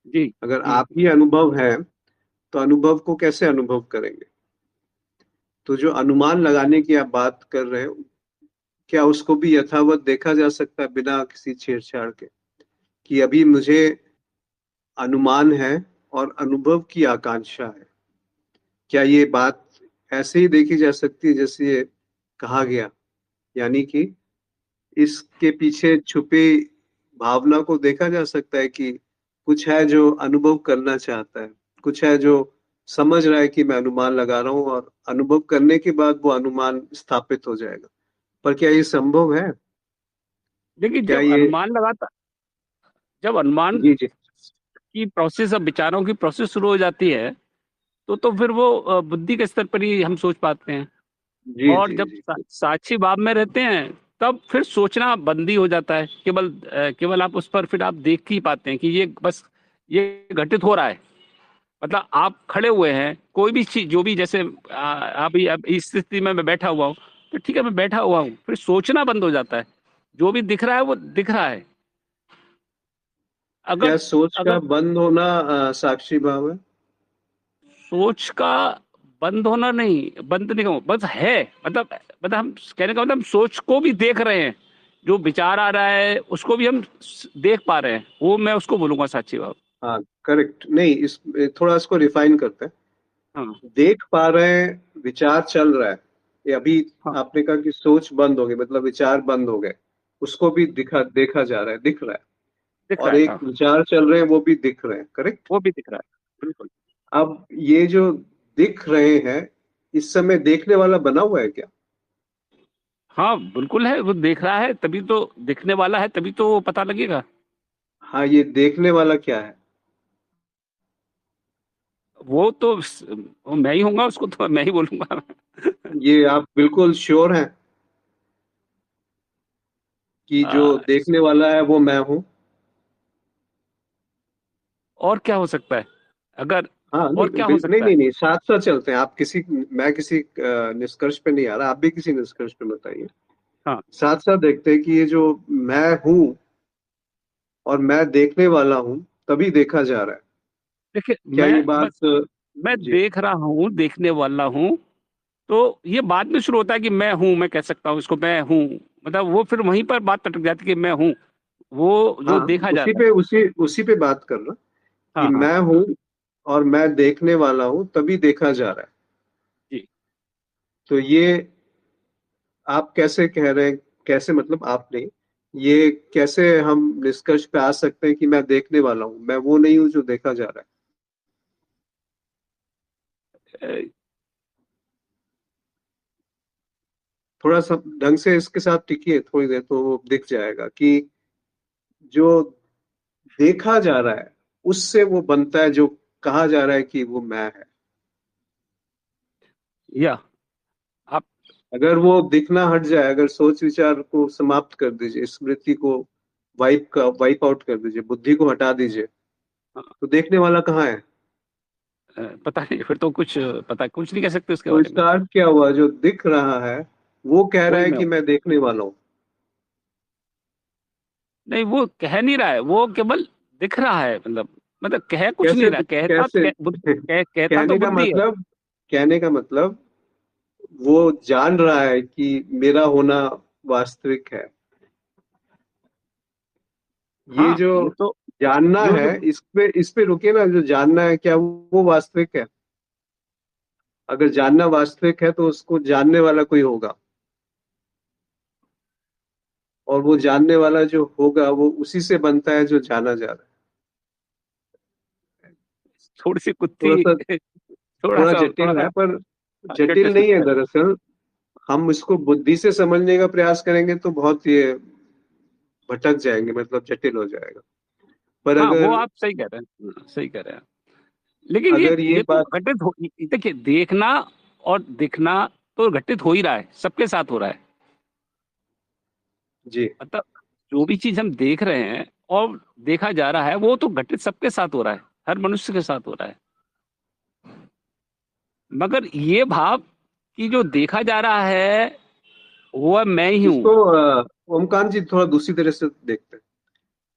जी अगर जी आप ही अनुभव है तो अनुभव को कैसे अनुभव करेंगे? तो जो अनुमान लगाने की आप बात कर रहे हो, क्या उसको भी यथावत देखा जा सकता है बिना किसी छेड़छाड़ के, कि अभी मुझे अनुमान है और अनुभव की आकांक्षा है? क्या ये बात ऐसे ही देखी जा सकती है जैसे ये कहा गया, यानी कि इसके पीछे छुपी भावना को देखा जा सकता है कि कुछ है जो अनुभव करना चाहता है, कुछ है जो समझ रहा है कि मैं अनुमान लगा रहा हूं, और अनुभव करने के बाद वो अनुमान स्थापित हो जाएगा। पर क्या ये संभव है? देखिए, क्या ये? जब अनुमान जी जी की प्रोसेस, अब विचारों की प्रोसेस शुरू हो जाती है, तो फिर वो बुद्धि के स्तर पर ही हम सोच पाते हैं। जी और जी जब जी। साक्षी भाव में रहते हैं, तब फिर सोचना बंदी हो जाता है। केवल आप उस पर फिर आप देख ही पाते हैं कि ये बस ये घटित हो रहा है। मतलब आप खड़े हुए हैं, कोई भी चीज जो भी, जैसे अभी अब इस स्थिति में मैं बैठा हुआ हूँ, तो ठीक है, मैं बैठा हुआ हूँ, फिर सोचना बंद हो जाता है। जो भी दिख रहा है वो दिख रहा है। क्या अगर सोच का अगर बंद होना साक्षी भाव है? सोच का बंद होना नहीं, बंद नहीं कहूँ, बस है। मतलब हम कहने का मतलब, हम सोच को भी देख रहे हैं, जो विचार आ रहा है उसको भी हम देख पा रहे हैं, वो मैं उसको बोलूंगा साक्षी भाव। हाँ, करेक्ट। नहीं, इस थोड़ा इसको रिफाइन करते हैं। हाँ देख पा रहे हैं, विचार चल रहा है। ये अभी हाँ, आपने कहा कि सोच बंद हो गई, मतलब विचार बंद हो गए, उसको भी देखा जा रहा है, दिख रहा है। दिख रहा और है, एक हाँ, विचार चल रहे हैं, वो भी दिख रहे हैं, करेक्ट। वो भी दिख रहा है, बिल्कुल। अब ये जो दिख रहे हैं, इस समय देखने वाला बना हुआ है क्या? हाँ बिल्कुल है, वो देख रहा है, तभी तो दिखने वाला है, तभी तो वो पता लगेगा। हाँ, ये देखने वाला क्या है? वो मैं ही होऊंगा, उसको तो मैं ही बोलूंगा। ये आप बिल्कुल श्योर हैं कि जो आ, देखने वाला है वो मैं हूं? और क्या हो सकता है? अगर हाँ, और नहीं क्या हो नहीं सकता है? नहीं नहीं, साथ साथ चलते हैं। आप किसी, मैं किसी निष्कर्ष पे नहीं आ रहा, आप भी किसी निष्कर्ष पे बताइए। हाँ, साथ साथ देखते हैं कि ये जो मैं हूं और मैं देखने वाला हूं, तभी देखा जा रहा है। देखिए, क्या ये बात? मैं जी। देख रहा हूँ, देखने वाला हूँ, तो ये बाद में शुरू होता है कि मैं हूँ, मैं कह सकता हूँ इसको मैं हूँ। मतलब वो फिर वहीं पर बात अटक जाती है कि मैं हूँ, वो जो हाँ, देखा जा रहा है। उसी पे बात कर रहा कि हाँ हाँ, मैं हूं और मैं देखने वाला हूं, तभी देखा जा रहा है। जी। तो ये आप कैसे कह रहे हैं? कैसे, मतलब आप नहीं, ये कैसे हम निष्कर्ष पे आ सकते हैं कि मैं देखने वाला हूं, मैं वो नहीं हूं जो देखा जा रहा है? अ, थोड़ा सा ढंग से इसके साथ टिकिए थोड़ी देर, तो वो दिख जाएगा कि जो देखा जा रहा है उससे वो बनता है जो कहा जा रहा है कि वो मैं है। या आप अगर वो दिखना हट जाए, अगर सोच विचार को समाप्त कर दीजिए, स्मृति को वाइप आउट कर दीजिए, बुद्धि को हटा दीजिए, तो देखने वाला कहाँ है? पता नहीं, फिर तो कुछ नहीं कह सकते उसके तो बारे में। इसका अर्थ क्या हुआ? जो दिख रहा है वो कह रहा वही है मैं कि हूँ। मैं देखने वाला हूँ। नहीं, वो कह नहीं रहा है, वो केवल दिख रहा है। मतलब कह कुछ नहीं कैसे? रहा, कैसे? कहता तो कहने का बुद्धि है। मतलब, कहने का मतलब वो जान रहा है कि मेरा होना वास्तविक है। ये हाँ, जो ये तो जानना ये है, जो इस पे रुके ना। जो जानना है, क्या वो वास्तविक है? अगर जानना वास्तविक है तो उसको जानने वाला कोई होगा, और वो जानने वाला जो होगा वो उसी से बनता है जो जाना जा रहा है। थोड़ी सी थोड़ा कुत्ती, सा थोड़ा जटिल सा है, पर जटिल जटिल नहीं है है। दरअसल। हम इसको बुद्धि से समझने का प्रयास करेंगे तो बहुत ये भटक जाएंगे, मतलब जटिल हो जाएगा। पर हाँ, वो अगर आप सही कह रहे हैं, सही कह रहे हैं। लेकिन ये अगर ये ये तो बात, घटित हो, देखिए, देखना और दिखना तो घटित हो ही रहा है, सबके साथ हो रहा है। जी मतलब जो भी चीज हम देख रहे हैं, और देखा जा रहा है वो तो घटित सबके साथ हो रहा है, हर मनुष्य के साथ हो रहा है। मगर ये भाव कि जो देखा जा रहा है वह मैं ही इसको हूँ। ओमकांत जी थोड़ा दूसरी तरह से देखते हैं।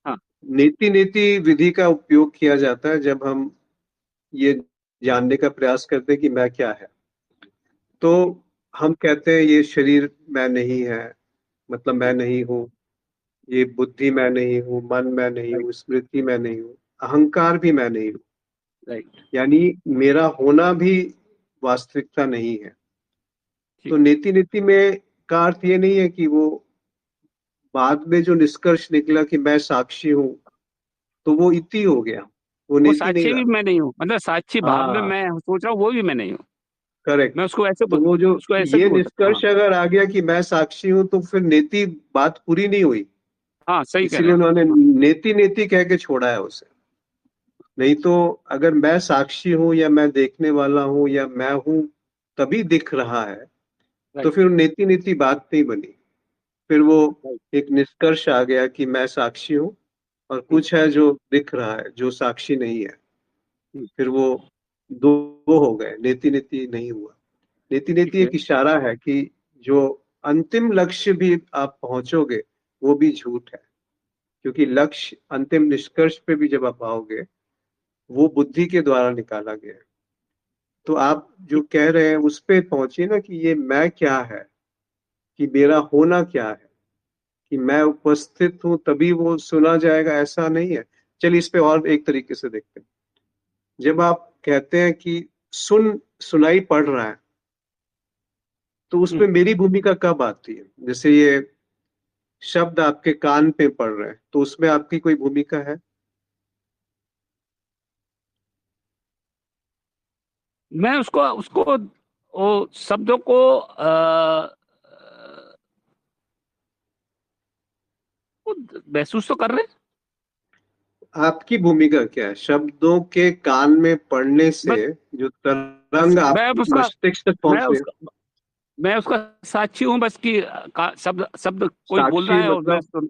हाँ। नीति नीति विधि का उपयोग किया जाता है जब हम ये जानने का प्रयास करते हैं कि मैं क्या है। तो हम कहते हैं ये शरीर मैं नहीं है, मतलब मैं नहीं हूँ। ये बुद्धि मैं नहीं हूँ, मन मैं नहीं राइट। हूँ, स्मृति मैं नहीं हूँ, अहंकार भी मैं नहीं हूँ। राइट। यानी मेरा होना भी वास्तविकता नहीं है। तो ठीक। नीति नीति में का अर्थ ये नहीं है कि वो बाद में जो निष्कर्ष निकला कि मैं साक्षी हूँ, तो वो इति हो गया, वो वो नीति नहीं साक्षी भी रहा। मैं नहीं हूँ, मतलब साक्षी भाव में हाँ, मैं सोच रहा हूँ वो भी मैं नहीं हूँ। मैं करेक्ट। उसको ऐसे तो वो जो उसको ऐसे भी ये बोल सकता हूँ। हाँ। निष्कर्ष अगर आ गया कि मैं साक्षी हूं, तो फिर नेति बात पूरी नहीं हुई। हाँ, सही कह रहे इसीलिए हैं आप। उन्होंने हाँ। नेति नेति कह के छोड़ा है उसे। नहीं तो अगर मैं साक्षी हूं या मैं देखने वाला हूं या मैं हूं तभी दिख रहा है, तो राइट। फिर नेति नेति बात नहीं बनी। फिर वो राइट। एक निष्कर्ष आ गया कि मैं साक्षी हूँ और हम्म। कुछ है जो दिख रहा है जो साक्षी नहीं है। हम्म। फिर वो दो दो हो गए, नेति नेति नहीं हुआ। नेति ठीक नेति है। एक इशारा है कि जो अंतिम लक्ष्य भी आप पहुंचोगे वो भी झूठ है। क्योंकि लक्ष्य अंतिम निष्कर्ष पे भी जब आप आओगे वो बुद्धि के द्वारा निकाला गया है। तो आप जो ठीक। कह रहे हैं उस पे पहुंचिए ना कि ये मैं क्या है, कि मेरा होना क्या है, कि मैं उपस्थित हूं तभी वो सुना जाएगा, ऐसा नहीं है। चलिए इस पे और एक तरीके से देखते हैं। जब आप कहते हैं कि सुनाई पड़ रहा है, तो हम्म। उसमें मेरी भूमिका कब आती है? जैसे ये शब्द आपके कान पे पड़ रहे हैं, तो उसमें आपकी कोई भूमिका है? मैं उसको उसको वो शब्दों को वो महसूस तो कर रहे हैं। आपकी भूमिका क्या है शब्दों के कान में पड़ने से? बस जो बस तरंग आप मस्तिष्क तक मैं पहुंच रही है। उसका मैं उसका साक्षी हूँ बस कि शब्द शब्द कोई बोल रहा साक्षी है और मतलब?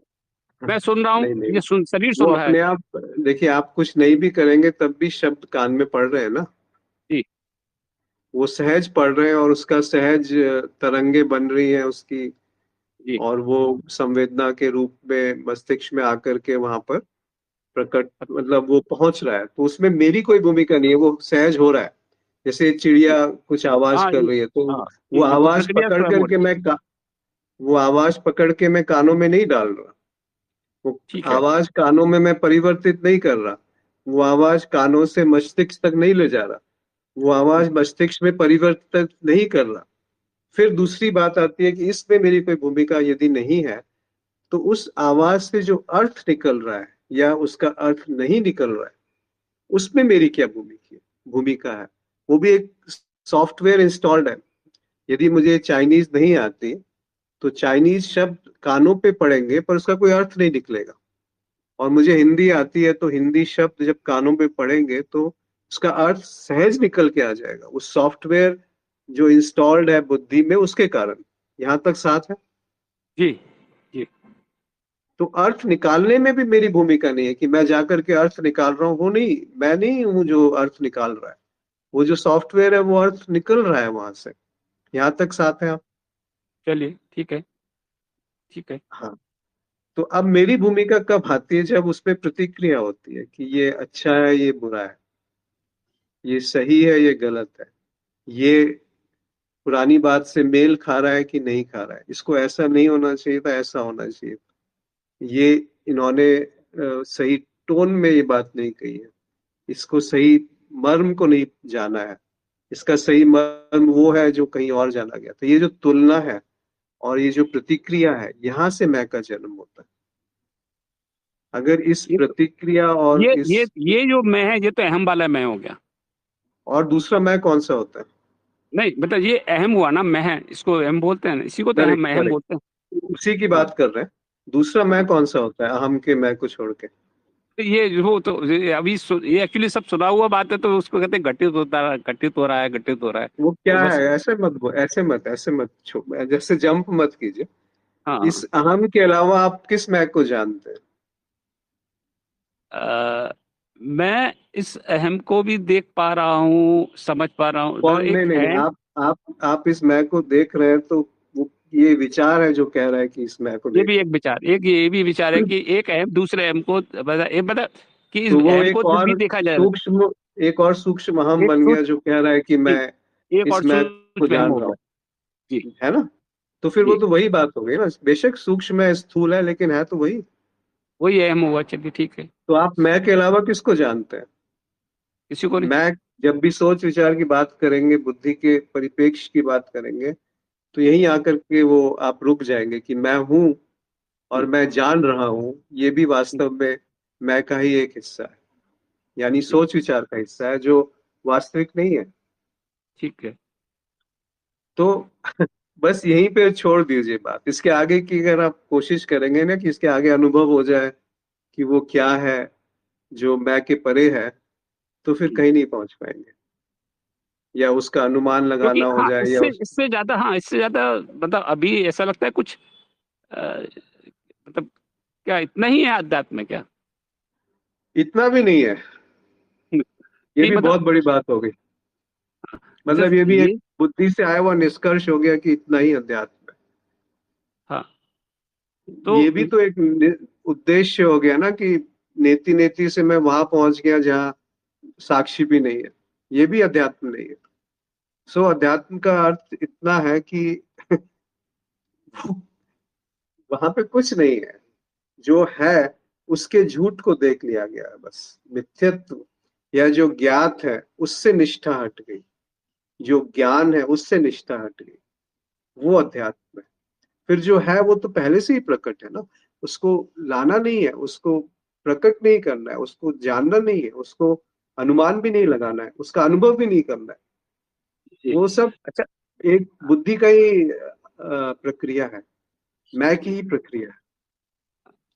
मैं सुन रहा हूँ, नहीं नहीं, ये शरीर वो सुन रहा है। अपने आप, देखिए आप कुछ नहीं भी करेंगे तब भी शब्द कान में पड़ रहे हैं ना। जी। वो सहज पड़ रहे हैं और उसका सहज तरंगे बन रही हैं उसकी। जी। और वो संवेदना के रूप में मस्तिष्क में आकर के वहां पर प्रकट, मतलब वो पहुंच रहा है, तो उसमें मेरी कोई भूमिका नहीं है, वो सहज हो रहा है। जैसे चिड़िया कुछ आवाज हाँ कर ये रही है, तो हाँ वो ये तो आवाज प्रक्रिया पकड़ स्वयं हो करके रही है। वो आवाज पकड़ के मैं कानों में नहीं डाल रहा। वो ठीक है। आवाज कानों में मैं परिवर्तित नहीं कर रहा। वो आवाज कानों से मस्तिष्क तक नहीं ले जा रहा। वो आवाज मस्तिष्क में परिवर्तित नहीं कर रहा। फिर दूसरी बात आती है कि इसमें मेरी कोई भूमिका यदि नहीं है, तो उस आवाज से जो अर्थ निकल रहा है या उसका अर्थ नहीं निकल रहा है, उसमें मेरी क्या भूमिका भूमिका है? वो भी एक सॉफ्टवेयर इंस्टॉल्ड है। यदि मुझे चाइनीज नहीं आती, तो चाइनीज शब्द कानों पे पड़ेंगे पर उसका कोई अर्थ नहीं निकलेगा। और मुझे हिंदी आती है, तो हिंदी शब्द जब कानों पे पड़ेंगे तो उसका अर्थ सहज निकल के आ जाएगा, उस सॉफ्टवेयर जो इंस्टॉल्ड है बुद्धि में उसके कारण। यहां तक साथ है? जी। जी। तो अर्थ निकालने में भी मेरी भूमिका नहीं है कि मैं जाकर के अर्थ निकाल रहा हूँ, वो नहीं, मैं नहीं हूं जो अर्थ निकाल रहा है। वो जो सॉफ्टवेयर है वो अर्थ निकल रहा है वहां से। यहां तक साथ है आप? चलिए ठीक है। ठीक है। हाँ। तो अब मेरी भूमिका कब आती है? जब उसमें प्रतिक्रिया होती है कि ये अच्छा है, ये बुरा है, ये सही है, ये गलत है, ये पुरानी बात से मेल खा रहा है कि नहीं खा रहा है, इसको ऐसा नहीं होना चाहिए था, ऐसा होना चाहिए था, ये इन्होंने सही टोन में ये बात नहीं कही है, इसको सही मर्म को नहीं जाना है, इसका सही मर्म वो है जो कहीं और जाना गया। तो ये जो तुलना है और ये जो प्रतिक्रिया है, यहाँ से मैं का जन्म होता है। अगर इस ये तो प्रतिक्रिया और ये इस, ये ये जो मैं है ये तो अहम वाला मैं हो गया। और दूसरा मैं कौन सा होता है? नहीं मतलब ये अहम हुआ ना, मैं है, इसको अहम बोलते हैं ना, इसी को तो करेक्ट अहम अहम करेक्ट, बोलते हैं। उसी की हाँ। बात कर रहे हैं। दूसरा मैं हाँ। कौन सा होता है अहम के मैं को छोड़ के? तो ये वो तो अभी ये एक्चुअली सब सुना हुआ बात है, तो उसको कहते हैं घटित होता है, घटित हो रहा है, घटित हो रहा है। वो वो क्या है? बस। ऐसे मत जैसे जंप मत कीजिए। हाँ। इस अहम के अलावा आप किस मैं को जानते हैं? मैं इस अहम को भी देख पा रहा हूँ, समझ पा रहा हूँ, मतलब कौन? नहीं एक नहीं नहीं, अहम। आप इस मैं को देख रहे हैं तो वो ये विचार है जो कह रहा है कि इस मैं को ये देख भी एक विचार, एक ये भी विचार है कि एक अहम दूसरे अहम को मतलब कि इस तो वो अहम को जब भी देखा जाए, एक और सूक्ष्म हम एक बन गया सूक्ष्म, जो कह रहा है कि जी, मैं एक और इस मैं को सूक्ष्म अहम जान हो रहा गया। हूँ, जी। है ना? तो फिर वो जी, तो वही बात हो गई ना, बेशक सूक्ष्म है, स्थूल है, लेकिन है तो वही। वही अहम हुआ, चलिए ठीक है। तो आप मैं के अलावा किसको जानते हैं? किसी को नहीं। मैं जब भी सोच विचार की बात करेंगे, बुद्धि के परिप्रेक्ष्य की बात करेंगे, तो यहीं आकर के वो आप रुक जाएंगे कि मैं हूं और हम्म, मैं जान रहा हूं, ये भी हम्म, वास्तव में मैं का ही एक हिस्सा है, यानी जी, सोच विचार का हिस्सा है जो वास्तविक नहीं है। ठीक है। तो बस यहीं पे छोड़ दीजिए बात, इसके आगे की अगर आप कोशिश करेंगे ना कि इसके आगे अनुभव हो जाए कि वो क्या है जो मैं के परे है, तो फिर हम्म, कहीं नहीं पहुंच पाएंगे, या उसका अनुमान क्योंकि लगाना हो हाँ, जाए या इससे इससे ज्यादा, हाँ, इससे ज्यादा मतलब अभी ऐसा लगता है कुछ मतलब क्या इतना ही है अध्यात्म में क्या? इतना भी नहीं है। ये नहीं भी मतलब बहुत बड़ी बात हो गई। मतलब सिर्फ ये भी एक ये। बुद्धि से आया हुआ निष्कर्ष हो गया कि इतना ही अध्यात्म हाँ, है। तो ये भी तो एक उद्देश्य हो गया ना कि नेति नेति से मैं वहां पहुंच गया जहाँ साक्षी भी नहीं है, ये भी अध्यात्म नहीं है। सो अध्यात्म का अर्थ इतना है कि वहां पे कुछ नहीं है, जो है उसके झूठ को देख लिया गया है, बस मिथ्यत्व, या जो ज्ञात है उससे निष्ठा हट गई, जो ज्ञान है उससे निष्ठा हट गई, वो अध्यात्म है। फिर जो है वो तो पहले से ही प्रकट है ना, उसको लाना नहीं है, उसको प्रकट नहीं करना है, उसको जानना नहीं है, उसको अनुमान भी नहीं लगाना है, उसका अनुभव भी नहीं करना है। जी, वो सब अच्छा। एक बुद्धि का ही प्रक्रिया है, मैं की ही प्रक्रिया है।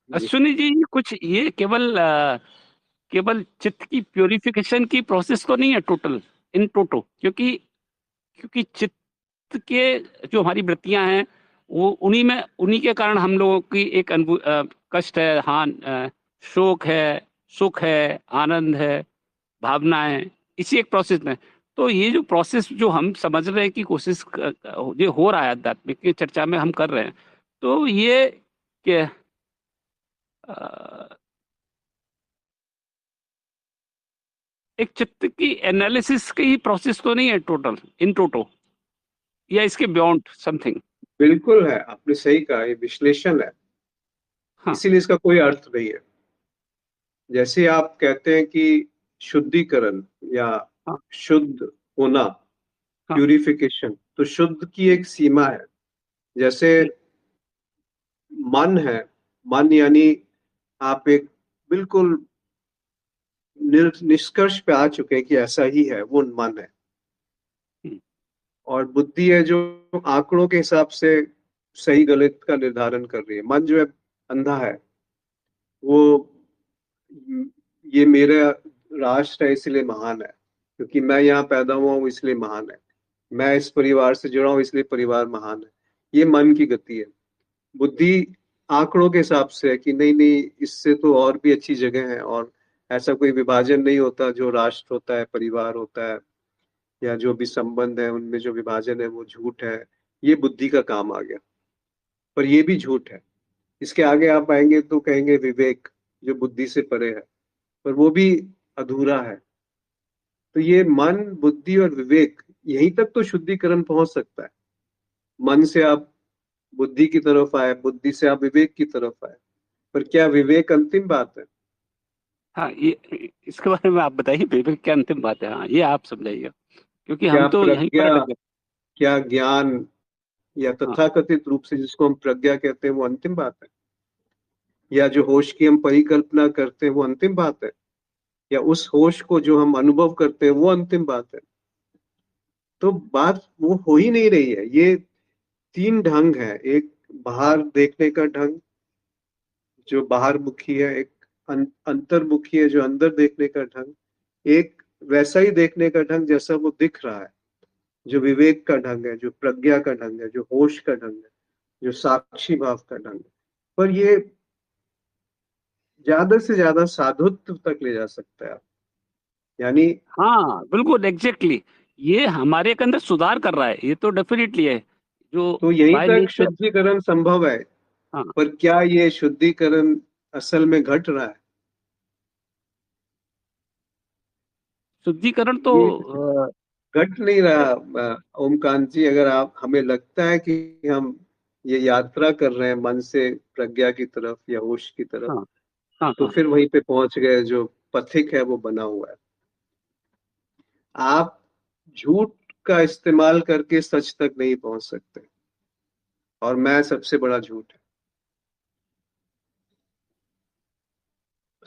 जी। अश्विनी जी, कुछ ये केवल केवल चित्त की प्योरिफिकेशन की प्रोसेस तो नहीं है टोटल, इन टोटो, क्योंकि क्योंकि चित्त के जो हमारी वृत्तियां हैं, वो उन्हीं के कारण हम लोगों की एक कष्ट है, हाँ, शोक है, सुख है, आनंद है, भावनाएं, इसी एक प्रोसेस में। तो ये जो प्रोसेस जो हम समझ रहे हैं कि ये हो रहा है आध्यात्मिक की चर्चा में हम कर रहे हैं, तो ये क्या एक चित्त की एनालिसिस की प्रोसेस तो नहीं है टोटल, इन टोटो, या इसके बियॉन्ड समथिंग? बिल्कुल है, आपने सही कहा, ये विश्लेषण है, हाँ, इसीलिए इसका कोई अर्थ नहीं है। जैसे आप कहते हैं कि शुद्धिकरण या हाँ, शुद्ध होना, हाँ, प्यूरिफिकेशन, तो शुद्ध की एक सीमा है। जैसे मन है, मन यानी आप एक बिल्कुल निष्कर्ष पे आ चुके हैं कि ऐसा ही है, वो मन है। हम्म, और बुद्धि है जो आंकड़ों के हिसाब से सही गलत का निर्धारण कर रही है। मन जो है अंधा है, वो ये मेरा राष्ट्र है इसलिए महान है, क्योंकि मैं यहाँ पैदा हुआ हूँ इसलिए महान है, मैं इस परिवार से जुड़ा हूँ इसलिए परिवार महान है। ये मन की गति है। बुद्धि आंकड़ों के हिसाब से है कि नहीं नहीं, इससे तो और भी अच्छी जगह है, और ऐसा कोई विभाजन नहीं होता, जो राष्ट्र होता है, परिवार होता है, या जो भी संबंध है उनमें जो विभाजन है वो झूठ है। ये बुद्धि का काम आ गया, पर ये भी झूठ है। इसके आगे आप आएंगे तो कहेंगे विवेक, जो बुद्धि से परे है, पर वो भी अधूरा है। तो ये मन, बुद्धि और विवेक, यहीं तक तो शुद्धिकरण पहुंच सकता है। मन से आप बुद्धि की तरफ आए, बुद्धि से आप विवेक की तरफ आए, पर क्या विवेक अंतिम बात है? हाँ, ये इसके बारे में आप बताइए, विवेक क्या अंतिम बात है? हाँ, ये आप समझाइए, क्योंकि हम क्या तो यहीं पर प्रज्ञा, अटक गए। क्या ज्ञान, या हाँ, तथाकथित रूप से जिसको हम प्रज्ञा कहते हैं, वो अंतिम बात है? या जो होश की हम परिकल्पना करते हैं वो अंतिम बात है? या उस होश को जो हम अनुभव करते हैं वो अंतिम बात है? तो बात वो हो ही नहीं रही है। ये तीन ढंग है, एक बाहर देखने का ढंग जो बाहर मुखी है, एक अंतर्मुखी है जो अंदर देखने का ढंग, एक वैसा ही देखने का ढंग जैसा वो दिख रहा है, जो विवेक का ढंग है, जो प्रज्ञा का ढंग है, जो होश का ढंग है, जो साक्षी भाव का ढंग है। पर ज्यादा से ज्यादा साधुत्व तक ले जा सकता है आप। यानी हाँ बिल्कुल एग्जैक्टली, ये हमारे के अंदर सुधार कर रहा है, ये तो डेफिनेटली है जो तो यहीं बाय तक नेचर। शुद्धिकरण संभव है। हाँ, पर क्या ये शुद्धिकरण असल में घट रहा है? शुद्धिकरण तो ये घट नहीं रहा। ओमकांत जी, अगर आप, हमें लगता है कि हम ये यात्रा कर रहे हैं मन से प्रज्ञा की तरफ या होश की तरफ, हाँ हाँ तो हाँ। फिर वहीं पे पहुंच गए, जो पथिक है वो बना हुआ है। आप झूठ का इस्तेमाल करके सच तक नहीं पहुंच सकते, और मैं सबसे बड़ा झूठ है।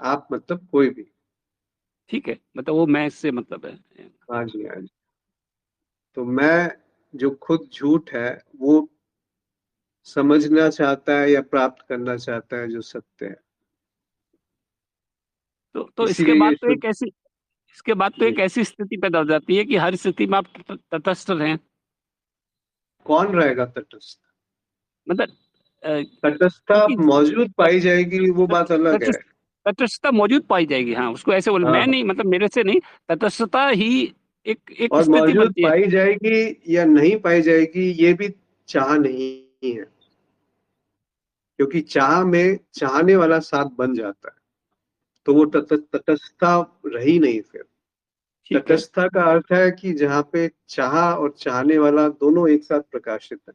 आप मतलब कोई भी। ठीक है, मतलब वो मैं से मतलब है। हाँ जी, हाँ जी। तो मैं जो खुद झूठ है, वो समझना चाहता है या प्राप्त करना चाहता है जो सत्य है। तो इसके इसीलिए बाद ये तो शुद्ध। एक ऐसी, इसके बाद तो जी। एक ऐसी स्थिति पैदा हो जाती है कि हर स्थिति में आप तटस्थ रहें। कौन रहेगा तटस्थ? मतलब तटस्थता क्योंकि मौजूद तट- पाई जाएगी, वो बात अलग है। तटस्थ तटस्थता मौजूद पाई जाएगी, हाँ उसको ऐसे बोल, हाँ मैं हाँ। नहीं, मतलब मेरे से नहीं, तटस्थता ही एक और स्थिति मौजूद बनती है। पाई जाएगी या नहीं पाई जाएगी, ये भी चाह नहीं है। क्योंकि चाह में चाहने वाला साथ बन जाता है, तो वो तटस्थता रही नहीं फिर। ठीक है। तटस्थता का अर्थ है कि जहाँ पे चाह और चाहने वाला दोनों एक साथ प्रकाशित है,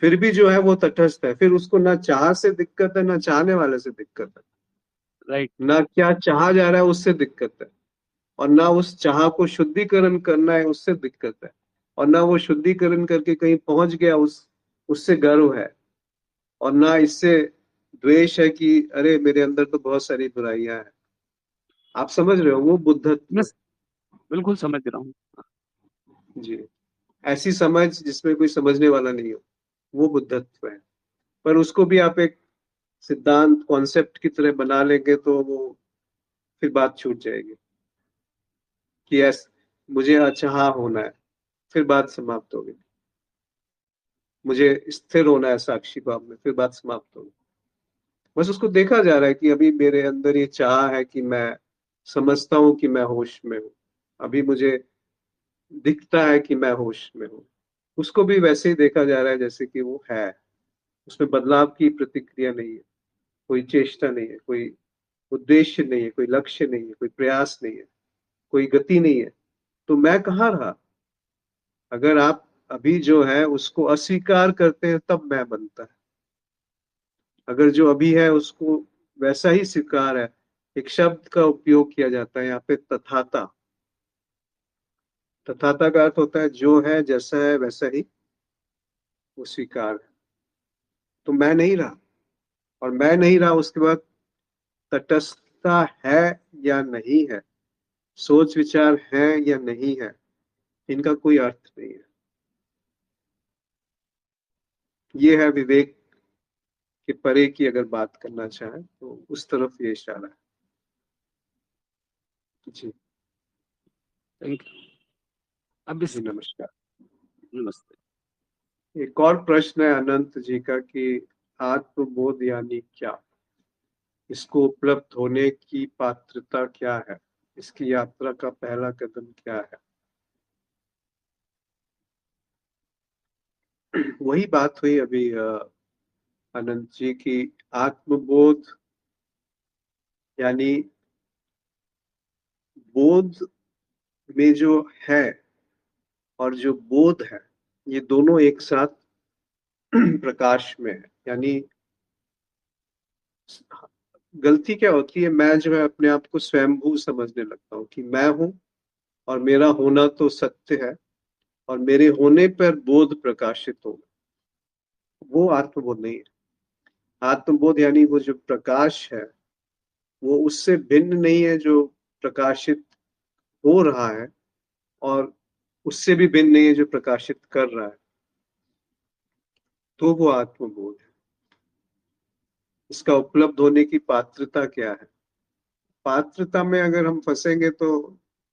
फिर भी जो है वो तटस्थ है। फिर उसको ना चाह से दिक्कत है, ना चाहने वाले से दिक्कत है, राइट। ना क्या चाहा जा रहा है उससे दिक्कत है, और ना उस चाह को शुद्धिकरण करना है उससे दिक्कत है, और ना वो शुद्धिकरण करके कहीं पहुंच गया उससे गर्व है, और ना इससे द्वेष है कि अरे मेरे अंदर तो बहुत सारी बुराइयां हैं। आप समझ रहे हो, वो बुद्धत्व मैं है। बिल्कुल समझ रहा हूँ। जी। ऐसी समझ जिसमें कोई समझने वाला नहीं हो, वो बुद्धत्व है। पर उसको भी आप एक सिद्धांत कॉन्सेप्ट की तरह बना लेंगे तो वो फिर बात छूट जाएगी कि मुझे अचाहा होना है, फिर बात समाप्त होगी। मुझे स्थिर होना है साक्षी भाव में, फिर बात समाप्त होगी। बस उसको देखा जा रहा है कि अभी मेरे अंदर ये चाह है कि मैं समझता हूं कि मैं होश में हूँ। अभी मुझे दिखता है कि मैं होश में हूँ। उसको भी वैसे ही देखा जा रहा है जैसे कि वो है। उसमें बदलाव की प्रतिक्रिया नहीं है, कोई चेष्टा नहीं है, कोई उद्देश्य नहीं है, कोई लक्ष्य नहीं है, कोई प्रयास नहीं है, कोई गति नहीं है। तो मैं कहाँ रहा? अगर आप अभी जो है उसको अस्वीकार करते हैं तब मैं बनता है। अगर जो अभी है उसको वैसा ही स्वीकार है। एक शब्द का उपयोग किया जाता है यहाँ पे, तथाता। तथाता का अर्थ होता है जो है जैसा है वैसा ही वो स्वीकार है। तो मैं नहीं रहा, और मैं नहीं रहा उसके बाद तटस्थता है या नहीं है, सोच विचार है या नहीं है, इनका कोई अर्थ नहीं है। ये है विवेक के परे की अगर बात करना चाहे तो उस तरफ ये इशारा है। जी। Thank you. अब इस, जी नमस्कार। नमस्ते। एक और प्रश्न है अनंत जी का कि आत्मबोध यानी क्या? इसको उपलब्ध होने की पात्रता क्या है? इसकी यात्रा का पहला कदम क्या है? वही बात हुई अभी अनंत जी की। आत्मबोध यानी बोध में जो है और जो बोध है, ये दोनों एक साथ प्रकाश में है। यानी गलती क्या होती है, मैं जो है अपने आप को स्वयंभू समझने लगता हूँ कि मैं हूँ और मेरा होना तो सत्य है, और मेरे होने पर बोध प्रकाशित होगा। वो आत्मबोध नहीं है। आत्मबोध यानी वो जो प्रकाश है, वो उससे भिन्न नहीं है जो प्रकाशित हो रहा है, और उससे भी भिन्न नहीं है जो प्रकाशित कर रहा है। तो वो आत्मबोध है। इसका उपलब्ध होने की पात्रता क्या है? पात्रता में अगर हम फंसेंगे तो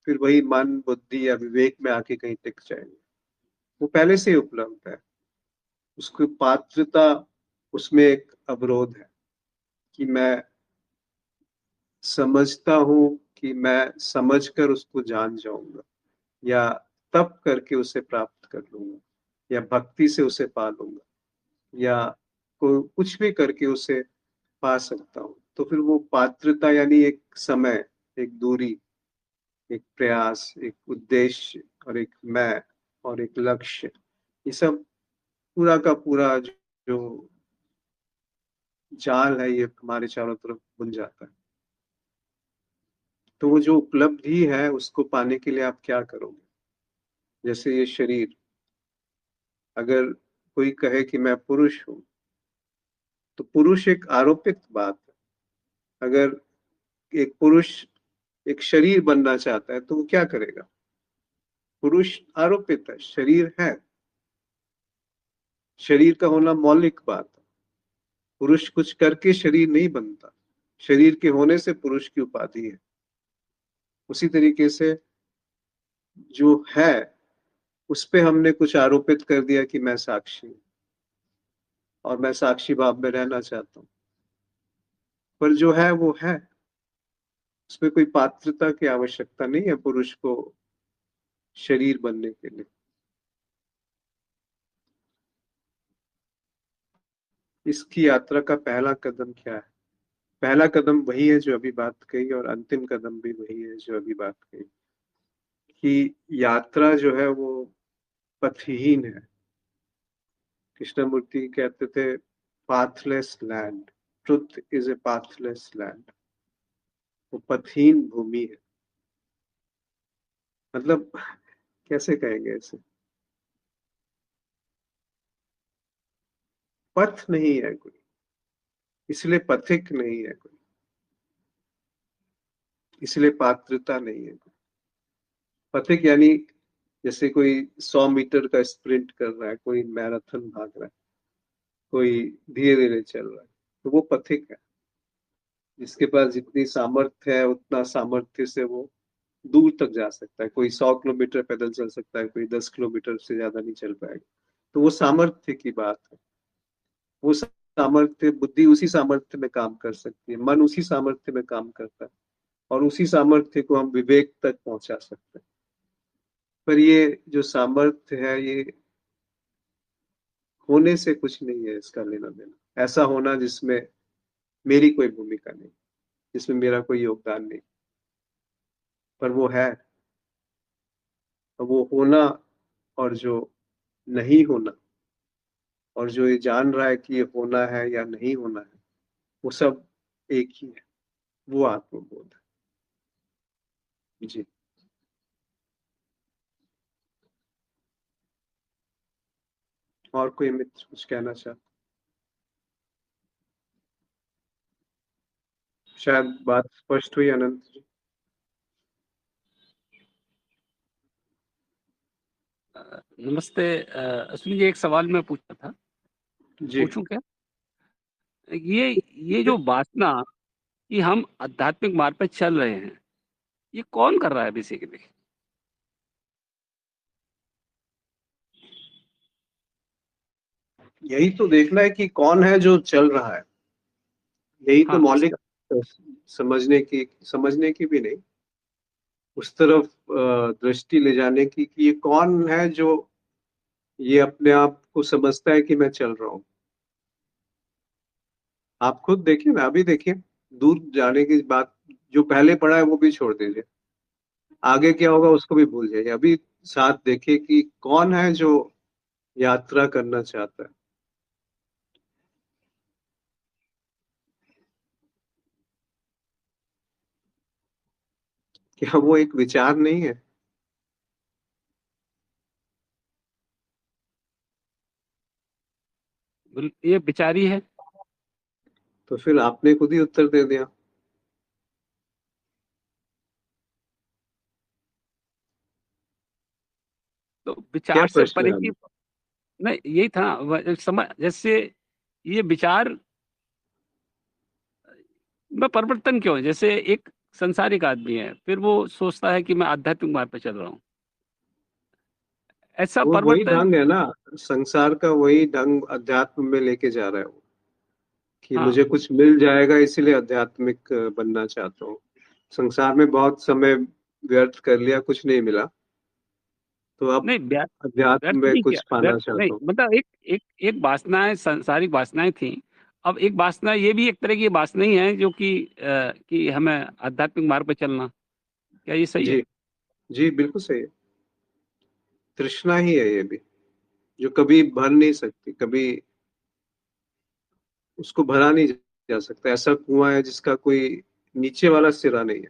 फिर वही मन बुद्धि या विवेक में आके कहीं टिक जाएंगे। वो पहले से ही उपलब्ध है। उसकी पात्रता, उसमें एक अवरोध है। कि मैं समझता हूँ कि मैं समझकर उसको जान जाऊंगा, या तप करके उसे प्राप्त कर लूंगा, या भक्ति से उसे पा लूंगा, या कुछ भी करके उसे पा सकता हूँ, तो फिर वो पात्रता यानी एक समय, एक दूरी, एक प्रयास, एक उद्देश्य, और एक मैं, और एक लक्ष्य, ये सब पूरा का पूरा जो जाल है ये हमारे चारों तरफ बुन जाता है। तो वो जो उपलब्धि है उसको पाने के लिए आप क्या करोगे? जैसे ये शरीर, अगर कोई कहे कि मैं पुरुष हूं, तो पुरुष एक आरोपित बात है। अगर एक पुरुष एक शरीर बनना चाहता है तो वो क्या करेगा? पुरुष आरोपित है, शरीर है, शरीर का होना मौलिक बात है। पुरुष कुछ करके शरीर नहीं बनता, शरीर के होने से पुरुष की उपाधि है। उसी तरीके से जो है उस पे हमने कुछ आरोपित कर दिया कि मैं साक्षी हूं, और मैं साक्षी भाव में रहना चाहता हूँ, पर जो है वो है, उसमें कोई पात्रता की आवश्यकता नहीं है पुरुष को शरीर बनने के लिए। इसकी यात्रा का पहला कदम क्या है? पहला कदम वही है जो अभी बात कही, और अंतिम कदम भी वही है जो अभी बात कही, कि यात्रा जो है वो पथहीन है। कृष्णमूर्ति कहते थे pathless land, truth is a pathless land. वो पथहीन भूमि है, मतलब कैसे कहेंगे इसे? पथ नहीं है कोई, इसलिए पथिक नहीं है कोई, इसलिए पात्रता नहीं है कोई। पथिक यानी जैसे कोई 100 मीटर का स्प्रिंट कर रहा है, कोई मैराथन भाग रहा है, कोई धीरे धीरे चल रहा है, तो वो पथिक है। जिसके पास जितनी सामर्थ्य है उतना सामर्थ्य से वो दूर तक जा सकता है। कोई 100 किलोमीटर पैदल चल सकता है, कोई 10 किलोमीटर से ज्यादा नहीं चल पाएगा। तो वो सामर्थ्य की बात है। वो सामर्थ्य, बुद्धि उसी सामर्थ्य में काम कर सकती है, मन उसी सामर्थ्य में काम करता है, और उसी सामर्थ्य को हम विवेक तक पहुंचा सकते हैं। पर ये जो सामर्थ्य है ये होने से कुछ नहीं है, इसका लेना देना। ऐसा होना जिसमें मेरी कोई भूमिका नहीं, जिसमें मेरा कोई योगदान नहीं, पर वो है। और वो होना, और जो नहीं होना, और जो ये जान रहा है कि ये होना है या नहीं होना है, वो सब एक ही है। वो आत्मबोध है जी। और कोई मित्र कुछ कहना चाहता? शायद बात स्पष्ट हुई अनंत जी। नमस्ते। अश्विनी जी, एक सवाल मैं पूछना था, जी। पूछूं क्या? ये जो वासना कि हम आध्यात्मिक मार्ग पर चल रहे हैं, ये कौन कर रहा है बेसिकली? यही तो देखना है कि कौन है जो चल रहा है। यही तो हाँ, मौलिक समझने की भी नहीं, उस तरफ दृष्टि ले जाने की, कि ये कौन है जो ये अपने आप को समझता है कि मैं चल रहा हूँ। आप खुद देखिए ना, अभी देखिए, दूर जाने की बात, जो पहले पढ़ा है वो भी छोड़ दीजिए, आगे क्या होगा उसको भी भूल जाइए। अभी साथ देखिए कि कौन है जो यात्रा करना चाहता है। क्या वो एक विचार नहीं है? ये विचारी है। तो फिर आपने खुद ही उत्तर दे दिया। तो क्या विचार से प्रश्न परे है की, अभी? नहीं यही था समझ, जैसे ये विचार में परिवर्तन क्यों है? जैसे एक संसारिक आदमी है, फिर वो सोचता है कि मैं आध्यात्मिक मार्ग पर चल रहा हूँ, ऐसा वो वही परिवर्तन। ढंग है ना, संसार का वही ढंग अध्यात्म में लेके जा रहा है वो, कि हाँ मुझे कुछ मिल जाएगा इसीलिए आध्यात्मिक बनना चाहता हूँ। संसार में बहुत समय व्यर्थ कर लिया, कुछ नहीं मिला, तो अब नहीं, अध्यात्म व्यर्थ में नहीं किया, कुछ पाना व्यर्थ नहीं, चाहता हूँ। मतलब एक एक एक वासनाएं, सांसारिक वासनाएं थी। अब एक वासना ये भी एक तरह की वासना ही है, जो कि हमें आध्यात्मिक मार्ग पे चलना। क्या ये सही है? जी, जी बिल्कुल सही है। तृष्णा ही है ये भी, जो कभी भर नहीं सकती, कभी उसको भरा नहीं जा सकता। ऐसा कुआं है जिसका कोई नीचे वाला सिरा नहीं है,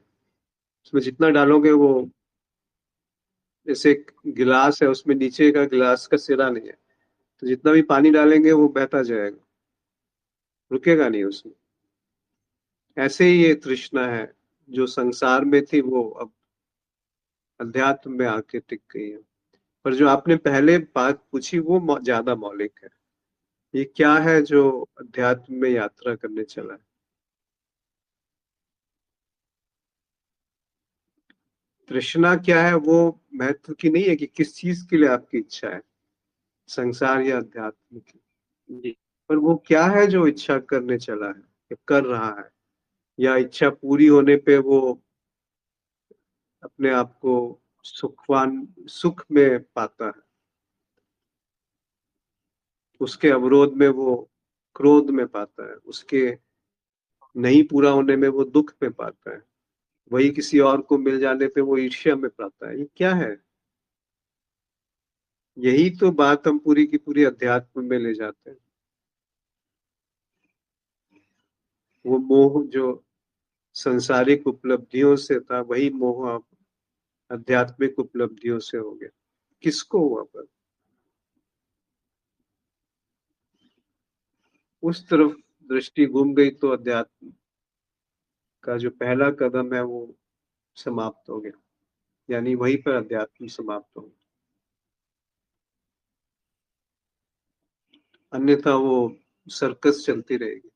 उसमें जितना डालोगे वो, जैसे एक गिलास है, उसमें नीचे का गिलास का सिरा नहीं है, तो जितना भी पानी डालेंगे वो बहता जाएगा, रुकेगा नहीं उसमें। ऐसे ही ये तृष्णा है, जो संसार में थी वो अब अध्यात्म में आके टिक गई है। पर जो आपने पहले बात पूछी वो ज्यादा मौलिक है। ये क्या है जो अध्यात्म में यात्रा करने चला है? तृष्णा क्या है, वो महत्व की नहीं है कि किस चीज के लिए आपकी इच्छा है, संसार या अध्यात्म की। जी। पर वो क्या है जो इच्छा करने चला है या कर रहा है, या इच्छा पूरी होने पे वो अपने आप को सुख में पाता है, उसके अवरोध में वो क्रोध में पाता है, उसके नहीं पूरा होने में वो दुख में पाता है, वही किसी और को मिल जाने पे वो ईर्ष्या में पाता है। ये क्या है? यही तो बात हम पूरी की पूरी अध्यात्म में ले जाते हैं। वो मोह जो संसारिक उपलब्धियों से था, वही मोह अब आध्यात्मिक उपलब्धियों से हो गया। किसको हुआ? पर उस तरफ दृष्टि घूम गई तो अध्यात्म का जो पहला कदम है वो समाप्त हो गया, यानी वहीं पर अध्यात्म समाप्त हो गया। अन्यथा वो सर्कस चलती रहेगी।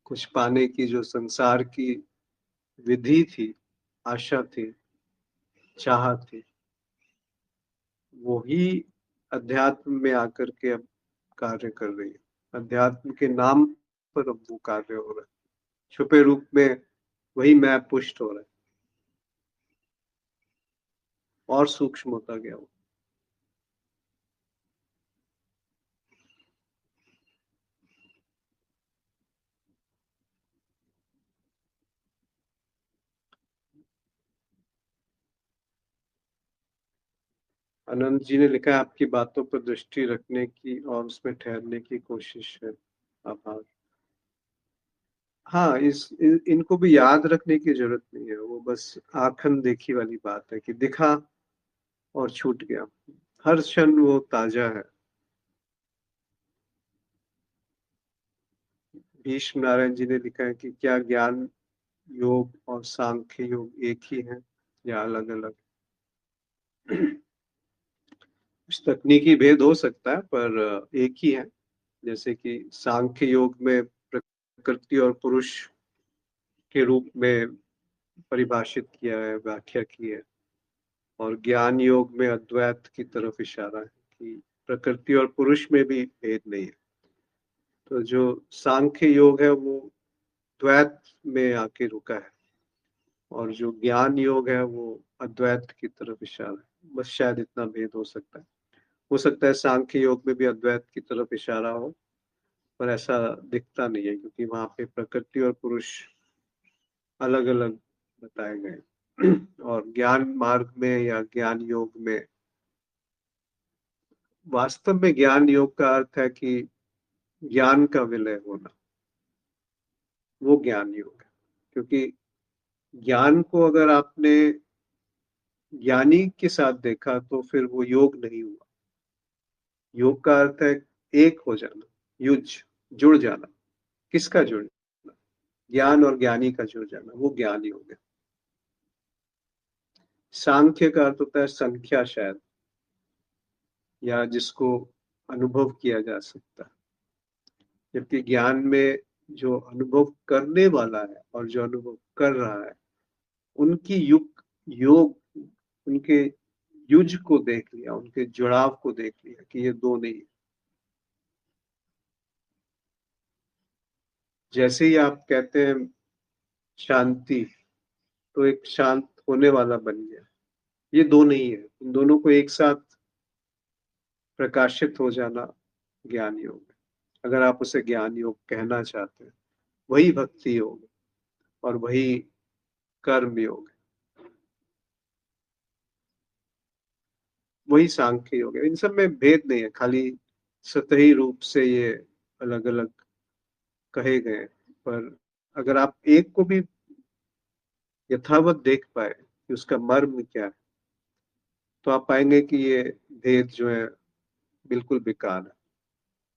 कुछ पाने की जो संसार की विधि थी, आशा थी, चाह थी, वो ही अध्यात्म में आकर के अब कार्य कर रही है। अध्यात्म के नाम पर अब वो कार्य हो रहा है, छुपे रूप में वही मैं पुष्ट हो रहा है, और सूक्ष्म होता गया वो। अनंत जी ने लिखा है, आपकी बातों पर दृष्टि रखने की और उसमें ठहरने की कोशिश है। आभार। हाँ, इनको भी याद रखने की जरूरत नहीं है, वो बस आखन देखी वाली बात है कि दिखा और छूट गया। हर क्षण वो ताजा है। भीष्म नारायण जी ने लिखा है कि क्या ज्ञान योग और सांख्य योग एक ही है या अलग अलग? कुछ तकनीकी भेद हो सकता है, पर एक ही है। जैसे कि सांख्य योग में प्रकृति और पुरुष के रूप में परिभाषित किया है, व्याख्या की है, और ज्ञान योग में अद्वैत की तरफ इशारा है कि प्रकृति और पुरुष में भी भेद नहीं है। तो जो सांख्य योग है वो द्वैत में आके रुका है, और जो ज्ञान योग है वो अद्वैत की तरफ इशारा है। बस शायद इतना भेद हो सकता है। हो सकता है सांख्य योग में भी अद्वैत की तरफ इशारा हो, पर ऐसा दिखता नहीं है, क्योंकि वहां पे प्रकृति और पुरुष अलग अलग बताए गए। और ज्ञान मार्ग में या ज्ञान योग में, वास्तव में ज्ञान योग का अर्थ है कि ज्ञान का विलय होना, वो ज्ञान योग है। क्योंकि ज्ञान को अगर आपने ज्ञानी के साथ देखा तो फिर वो योग नहीं हुआ। योग का अर्थ है एक हो जाना, युज, जुड़ जाना। किसका जुड़ना? ज्ञान और ज्ञानी का जुड़ जाना, वो ज्ञान योग है। सांख्य का अर्थ होता है संख्या शायद, या जिसको अनुभव किया जा सकता है। जबकि ज्ञान में जो अनुभव करने वाला है और जो अनुभव कर रहा है, उनकी योग, उनके युज को देख लिया, उनके जुड़ाव को देख लिया कि ये दो नहीं है। जैसे ही आप कहते हैं शांति, तो एक शांत होने वाला बन गया। ये दो नहीं है, इन दोनों को एक साथ प्रकाशित हो जाना ज्ञान योग है। अगर आप उसे ज्ञान योग कहना चाहते हैं, वही भक्ति योग और वही कर्म योग है, वही सांख्य योग है। इन सब में भेद नहीं है, खाली सतही रूप से ये अलग अलग कहे गए हैं। पर अगर आप एक को भी यथावत देख पाए कि उसका मर्म क्या है, तो आप पाएंगे कि ये भेद जो है बिल्कुल बेकार है,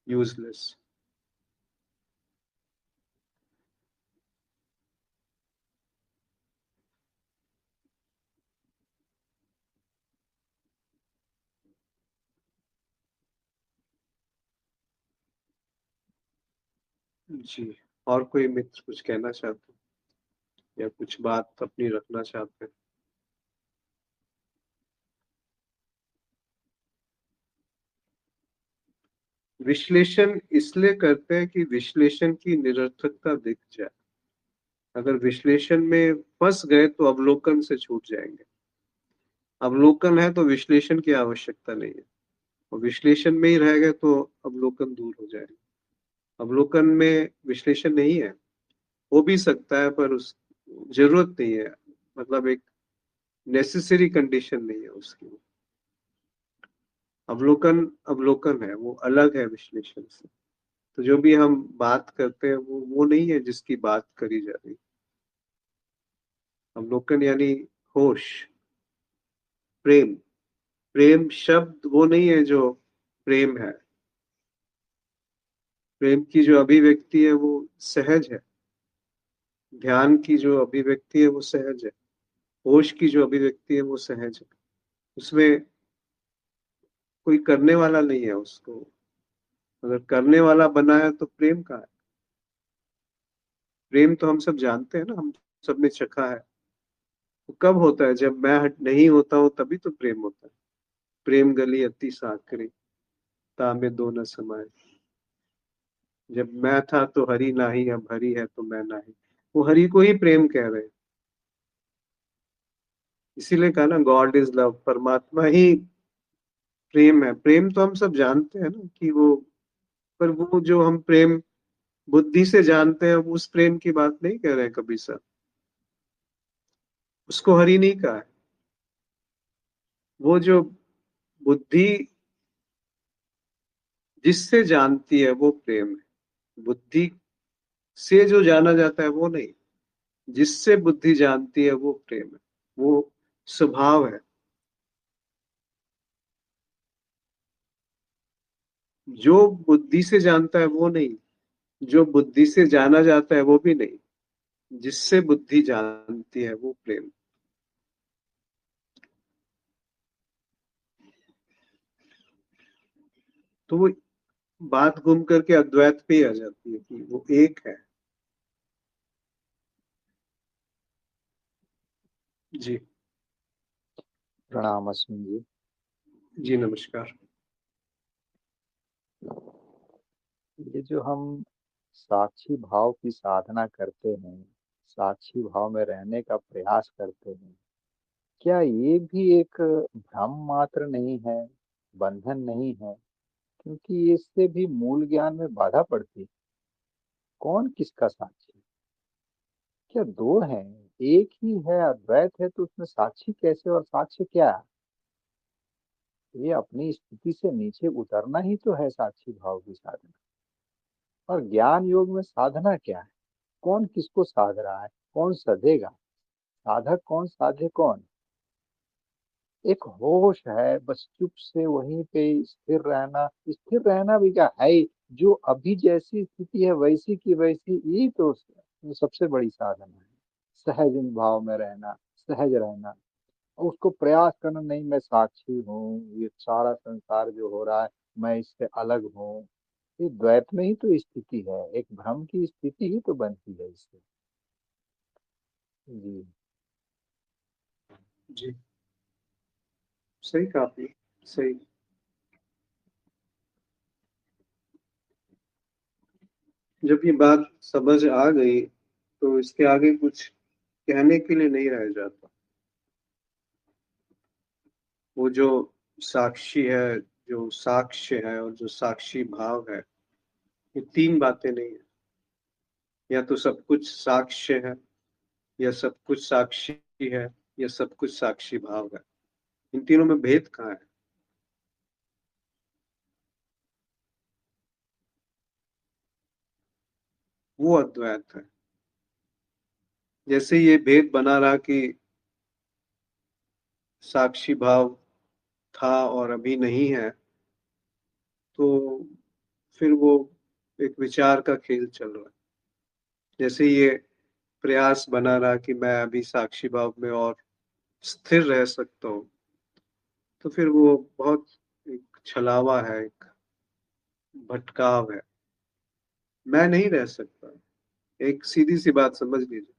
यूजलेस। जी, और कोई मित्र कुछ कहना चाहते हैं या कुछ बात अपनी रखना चाहते हैं? विश्लेषण इसलिए करते हैं कि विश्लेषण की निरर्थकता दिख जाए। अगर विश्लेषण में फंस गए तो अवलोकन से छूट जाएंगे। अवलोकन है तो विश्लेषण की आवश्यकता नहीं है, और विश्लेषण में ही रह गए तो अवलोकन दूर हो जाएगा। अवलोकन में विश्लेषण नहीं है, हो भी सकता है पर उस जरूरत नहीं है, मतलब एक नेसेसरी कंडीशन नहीं है उसकी। अवलोकन अवलोकन है, वो अलग है विश्लेषण से। तो जो भी हम बात करते हैं वो नहीं है जिसकी बात करी जा रही। अवलोकन यानी होश, प्रेम। प्रेम शब्द वो नहीं है जो प्रेम है। प्रेम की जो अभिव्यक्ति है वो सहज है। ध्यान की जो अभिव्यक्ति है वो सहज है। होश की जो अभिव्यक्ति है वो सहज है। उसमें कोई करने वाला नहीं है उसको। अगर करने वाला बना है तो प्रेम कहाँ है? प्रेम तो हम सब जानते हैं ना, हम सब ने चखा है। वो कब होता है? जब मैं नहीं होता हूँ तभी तो प्रेम होता है। प्रेम गली अति साकरी, तामे दो न समाये। जब मैं था तो हरि नाही, अब हरि है तो मैं नाही। वो हरि को ही प्रेम कह रहे हैं। इसीलिए कहा ना, गॉड इज लव, परमात्मा ही प्रेम है। प्रेम तो हम सब जानते हैं ना कि वो, पर वो जो हम प्रेम बुद्धि से जानते हैं, उस प्रेम की बात नहीं कह रहे हैं कभी सर। उसको हरि नहीं कहा है। वो जो बुद्धि जिससे जानती है वो प्रेम है। बुद्धि से जो जाना जाता है वो नहीं, जिससे बुद्धि जानती है वो प्रेम है, वो स्वभाव है। जो बुद्धि से जानता है वो नहीं, जो बुद्धि से जाना जाता है वो भी नहीं, जिससे बुद्धि जानती है वो प्रेम। तो वो बात घूम करके अद्वैत पे ही आ जाती है कि वो एक है। जी। प्रणाम अश्विन जी। जी नमस्कार। ये जो हम साक्षी भाव की साधना करते हैं, साक्षी भाव में रहने का प्रयास करते हैं, क्या ये भी एक भ्रम मात्र नहीं है, बंधन नहीं है? क्योंकि इससे भी मूल ज्ञान में बाधा पड़ती है। कौन किसका साक्षी? क्या दो हैं? एक ही है, अद्वैत है, तो उसमें साक्षी कैसे और साक्ष्य क्या है? ये अपनी स्थिति से नीचे उतरना ही तो है साक्षी भाव की साधना। और ज्ञान योग में साधना क्या है? कौन किसको साध रहा है? कौन सधेगा? साधक कौन, साधे कौन? एक होश है, बस चुप से वहीं पे स्थिर रहना। स्थिर रहना भी क्या है, जो अभी जैसी स्थिति है वैसी की वैसी, यही तो सबसे बड़ी साधना है। सहज भाव में रहना, सहज रहना, और उसको प्रयास करना, नहीं मैं साक्षी हूँ, ये सारा संसार जो हो रहा है मैं इससे अलग हूँ। ये द्वैत में ही तो स्थिति है, एक भ्रम की स्थिति ही तो बनती है इससे। जी। जी सही कहा आपने, सही। जब ये बात समझ आ गई तो इसके आगे कुछ कहने के लिए नहीं रह जाता। वो जो साक्षी है, जो साक्ष्य है और जो साक्षी भाव है, ये तीन बातें नहीं है। या तो सब कुछ साक्ष्य है, या सब कुछ साक्षी है, या सब कुछ साक्षी भाव है। इन तीनों में भेद कहाँ है? वो अद्वैत है। जैसे ये भेद बना रहा कि साक्षी भाव था और अभी नहीं है, तो फिर वो एक विचार का खेल चल रहा है। जैसे ये प्रयास बना रहा कि मैं अभी साक्षी भाव में और स्थिर रह सकता हूँ, तो फिर वो बहुत एक छलावा है, एक भटकाव है। मैं नहीं रह सकता। एक सीधी सी बात समझ लीजिए,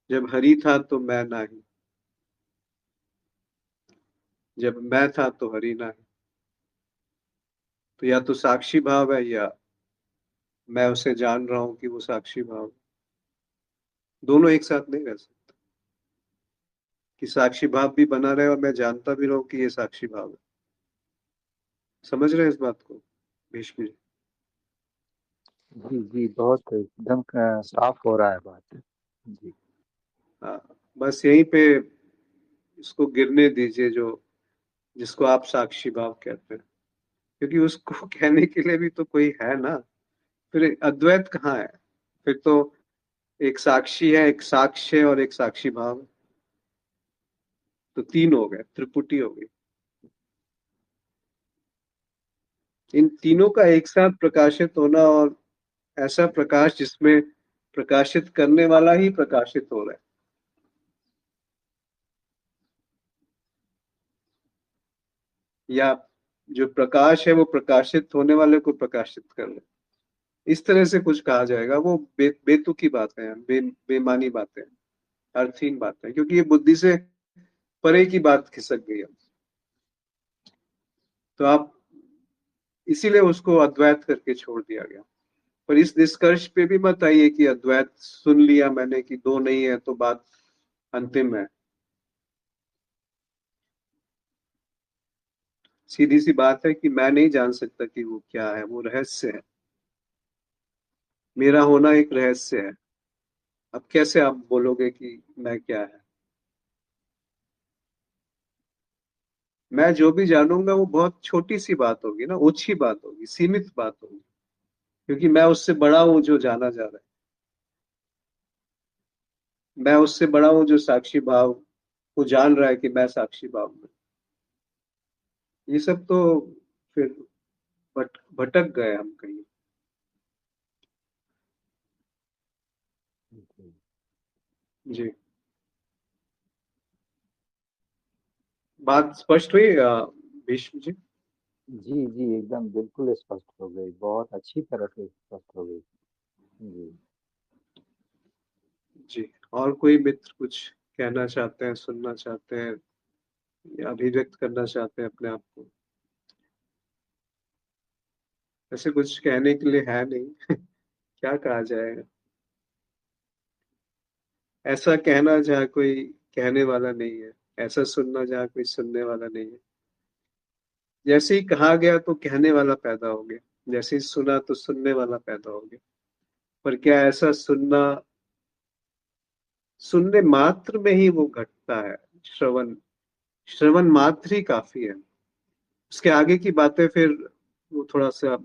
जब हरि था तो मैं नहीं, जब मैं था तो हरि नहीं। तो या तो साक्षी भाव है, या मैं उसे जान रहा हूं कि वो साक्षी भाव है। दोनों एक साथ नहीं रह सकते, कि साक्षी भाव भी बना रहे और मैं जानता भी रहूं कि ये साक्षी भाव है। समझ रहे हैं इस बात को भीष्म जी? जी जी, बहुत एकदम साफ हो रहा है बात। जी हाँ, बस यहीं पे इसको गिरने दीजिए, जो जिसको आप साक्षी भाव कहते हैं, क्योंकि उसको कहने के लिए भी तो कोई है ना। फिर अद्वैत कहाँ है? फिर तो एक साक्षी है, एक साक्ष्य है और एक साक्षी भाव है। तो तीन हो गए, त्रिपुटी हो गई। इन तीनों का एक साथ प्रकाशित होना, और ऐसा प्रकाश जिसमें प्रकाशित करने वाला ही प्रकाशित हो रहा है, या जो प्रकाश है वो प्रकाशित होने वाले को प्रकाशित कर रहा है, इस तरह से कुछ कहा जाएगा, वो बेतुकी बातें हैं, बेमानी बातें हैं, अर्थहीन बातें हैं, क्योंकि ये बुद्धि से परे की बात खिसक गई है। तो आप इसीलिए उसको अद्वैत करके छोड़ दिया गया। पर इस निष्कर्ष पे भी मत आइए कि अद्वैत सुन लिया मैंने कि दो नहीं है तो बात अंतिम है। सीधी सी बात है कि मैं नहीं जान सकता कि वो क्या है, वो रहस्य है। मेरा होना एक रहस्य है। अब कैसे आप बोलोगे कि मैं क्या है? मैं जो भी जानूंगा वो बहुत छोटी सी बात होगी ना, ओछी बात होगी, सीमित बात होगी, क्योंकि मैं उससे बड़ा हूं जो जाना जा रहा है। मैं उससे बड़ा हूं जो साक्षी भाव को जान रहा है कि मैं साक्षी भाव में। ये सब तो फिर भटक गए हम कहीं। जी जी, बात स्पष्ट हुई भीष्म जी? जी जी, एकदम बिल्कुल स्पष्ट हो गई, बहुत अच्छी तरह से स्पष्ट हो गई। जी जी, और कोई मित्र कुछ कहना चाहते हैं, सुनना चाहते हैं, या अभिव्यक्त करना चाहते हैं अपने आप को? ऐसे कुछ कहने के लिए है नहीं। क्या कहा जाएगा? ऐसा कहना जहाँ कोई कहने वाला नहीं है, ऐसा सुनना जहाँ कोई सुनने वाला नहीं है। जैसे ही कहा गया तो कहने वाला पैदा हो गया, जैसे ही सुना तो सुनने वाला पैदा हो गया। पर क्या ऐसा सुनना, सुनने मात्र में ही वो घटता है? श्रवण, श्रवण मात्र ही काफी है। उसके आगे की बातें फिर वो थोड़ा सा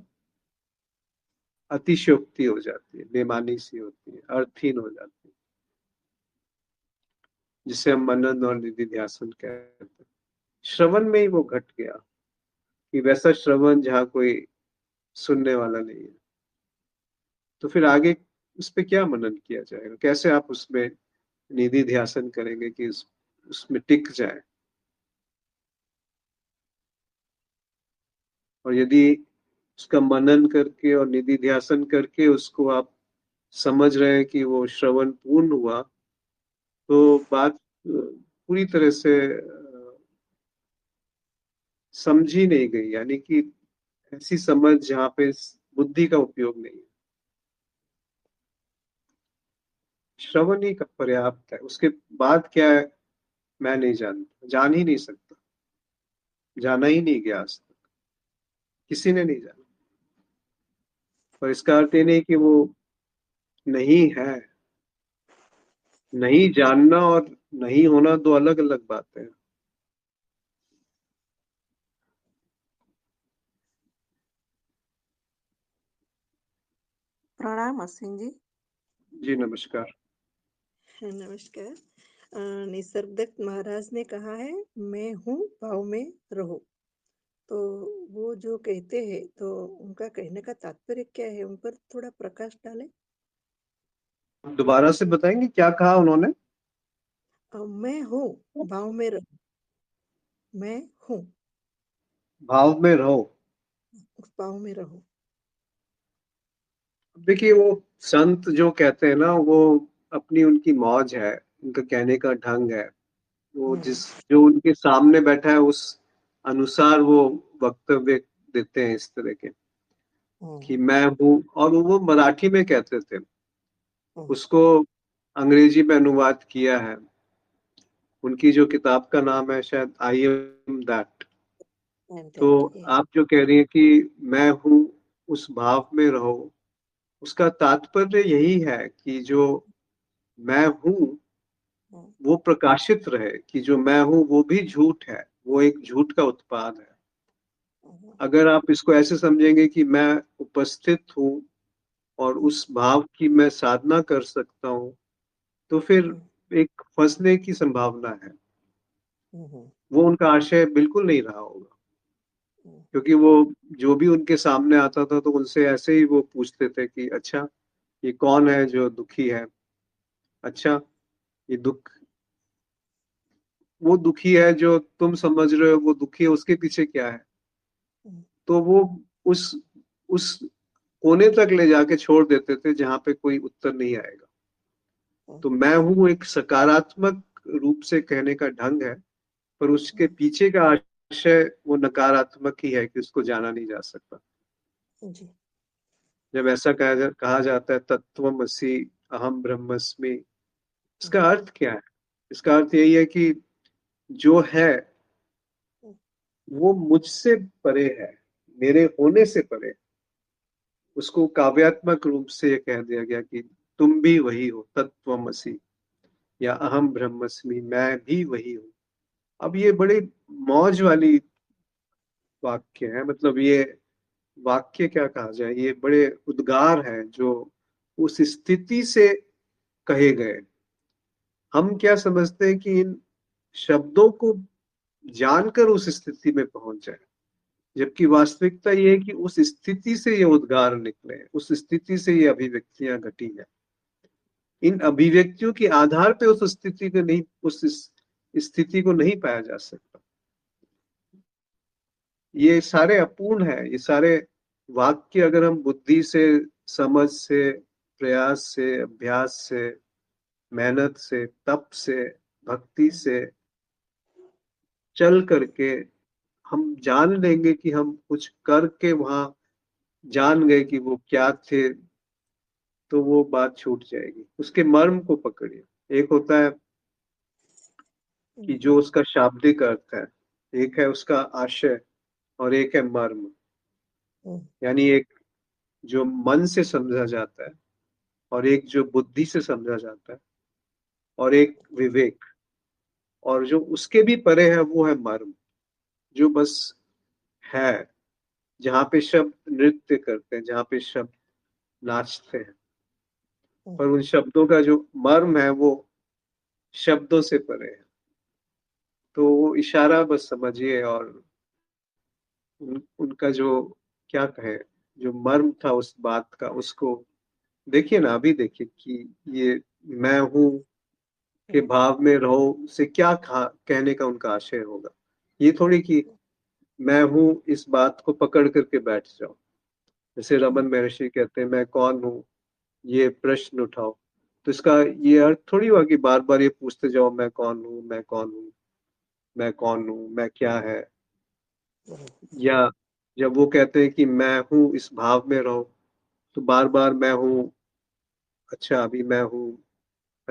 अतिशयोक्ति हो जाती है, बेमानी सी होती है, अर्थहीन हो जाती है, जिसे हम मनन और निधि ध्यासन कहते हैं। श्रवण में ही वो घट गया, कि वैसा श्रवण जहाँ कोई सुनने वाला नहीं है। तो फिर आगे उस पे क्या मनन किया जाएगा? कैसे आप उसमें निधि ध्यासन करेंगे कि उसमें टिक जाए? और यदि उसका मनन करके और निधि ध्यासन करके उसको आप समझ रहे हैं कि वो श्रवण पूर्ण हुआ, तो बात पूरी तरह से समझी नहीं गई, यानी कि ऐसी समझ जहाँ पे बुद्धि का उपयोग नहीं है। श्रवण ही पर्याप्त है, उसके बाद क्या है मैं नहीं जानता, जान ही नहीं सकता, जाना ही नहीं गया आज तक, किसी ने नहीं जाना। पर इसका अर्थ ये नहीं कि वो नहीं है। नहीं जानना और नहीं होना दो अलग अलग बातें हैं। प्रणाम अश्विन जी। जी नमस्कार। नमस्कार। निसर्गदत्त महाराज ने कहा है, मैं हूँ भाव में रहो। तो वो जो कहते हैं, तो उनका कहने का तात्पर्य क्या है, उन पर थोड़ा प्रकाश डालें। दोबारा से बताएंगे क्या कहा उन्होंने? मैं हूँ भाव में रहो, मैं हूँ भाव में रहो। भाव में रहो। देखिए वो संत जो कहते हैं ना, वो अपनी उनकी मौज है, उनका कहने का ढंग है, वो जिस जो उनके सामने बैठा है उस अनुसार वो वक्तव्य देते हैं इस तरह के कि मैं हूँ। और वो मराठी में कहते थे, उसको अंग्रेजी में अनुवाद किया है। उनकी जो किताब का नाम है शायद आई एम दैट। तो आप जो कह रही हैं कि मैं हूँ उस भाव में रहो, उसका तात्पर्य यही है कि जो मैं हूँ वो प्रकाशित रहे, कि जो मैं हूँ वो भी झूठ है, वो एक झूठ का उत्पाद है। अगर आप इसको ऐसे समझेंगे कि मैं उपस्थित हूँ और उस भाव की मैं साधना कर सकता हूँ, तो फिर एक फंसने की संभावना है। वो उनका आशय बिल्कुल नहीं रहा होगा, क्योंकि वो जो भी उनके सामने आता था तो उनसे ऐसे ही वो पूछते थे कि अच्छा ये कौन है जो दुखी है, अच्छा ये दुख, वो दुखी है जो तुम समझ रहे हो वो दुखी है, उसके पीछे क्या है। तो वो उस उस कोने तक ले जाके छोड़ देते थे जहां पे कोई उत्तर नहीं आएगा। तो मैं हूं एक सकारात्मक रूप से कहने का ढंग है, पर उसके पीछे का आशय वो नकारात्मक ही है कि उसको जाना नहीं जा सकता। जी। जब ऐसा कहा जाता है तत्वमसि अहम ब्रह्मस्मि, इसका अर्थ क्या है? इसका अर्थ यही है कि जो है वो मुझसे परे है, मेरे होने से परे है। उसको काव्यात्मक रूप से ये कह दिया गया कि तुम भी वही हो, तत्वमसि या अहम ब्रह्मस्मि, मैं भी वही हूँ। अब ये बड़े मौज वाली वाक्य है, मतलब ये वाक्य क्या कहा जाए, ये बड़े उद्गार हैं जो उस स्थिति से कहे गए। हम क्या समझते हैं कि इन शब्दों को जानकर उस स्थिति में पहुंच जाए, जबकि वास्तविकता ये है कि उस स्थिति से ये उद्गार निकले, उस स्थिति से ये अभिव्यक्तियां घटी है। इन अभिव्यक्तियों के आधार पे उस स्थिति को नहीं, उस स्थिति को नहीं पाया जा सकता। ये सारे अपूर्ण है, ये सारे वाक्य अगर हम बुद्धि से, समझ से, प्रयास से, अभ्यास से, मेहनत से, तप से, भक्ति से चल करके हम जान लेंगे कि हम कुछ करके वहां जान गए कि वो क्या थे, तो वो बात छूट जाएगी। उसके मर्म को पकड़िए। एक होता है कि जो उसका शाब्दिक अर्थ है, एक है उसका आशय, और एक है मर्म। यानी एक जो मन से समझा जाता है, और एक जो बुद्धि से समझा जाता है, और एक विवेक, और जो उसके भी परे है वो है मर्म, जो बस है, जहां पे शब्द नृत्य करते हैं, जहां पे शब्द नाचते हैं। पर उन शब्दों का जो मर्म है वो शब्दों से परे है। तो वो इशारा बस समझिए, और उनका जो क्या कहे, जो मर्म था उस बात का, उसको देखिए ना, अभी देखिए कि ये मैं हूं के भाव में रहो से क्या कहने का उनका आशय होगा। ये थोड़ी कि मैं हूं इस बात को पकड़ करके बैठ जाओ, जैसे रमन महर्षि कहते हैं मैं कौन हूं, ये प्रश्न उठाओ। तो इसका ये अर्थ थोड़ी हुआ कि बार बार ये पूछते जाओ मैं कौन हूं, मैं कौन हूं, मैं कौन हूं, मैं क्या है। या जब वो कहते हैं कि मैं हूं इस भाव में रहो, तो बार बार मैं हूं, अच्छा अभी मैं हूं,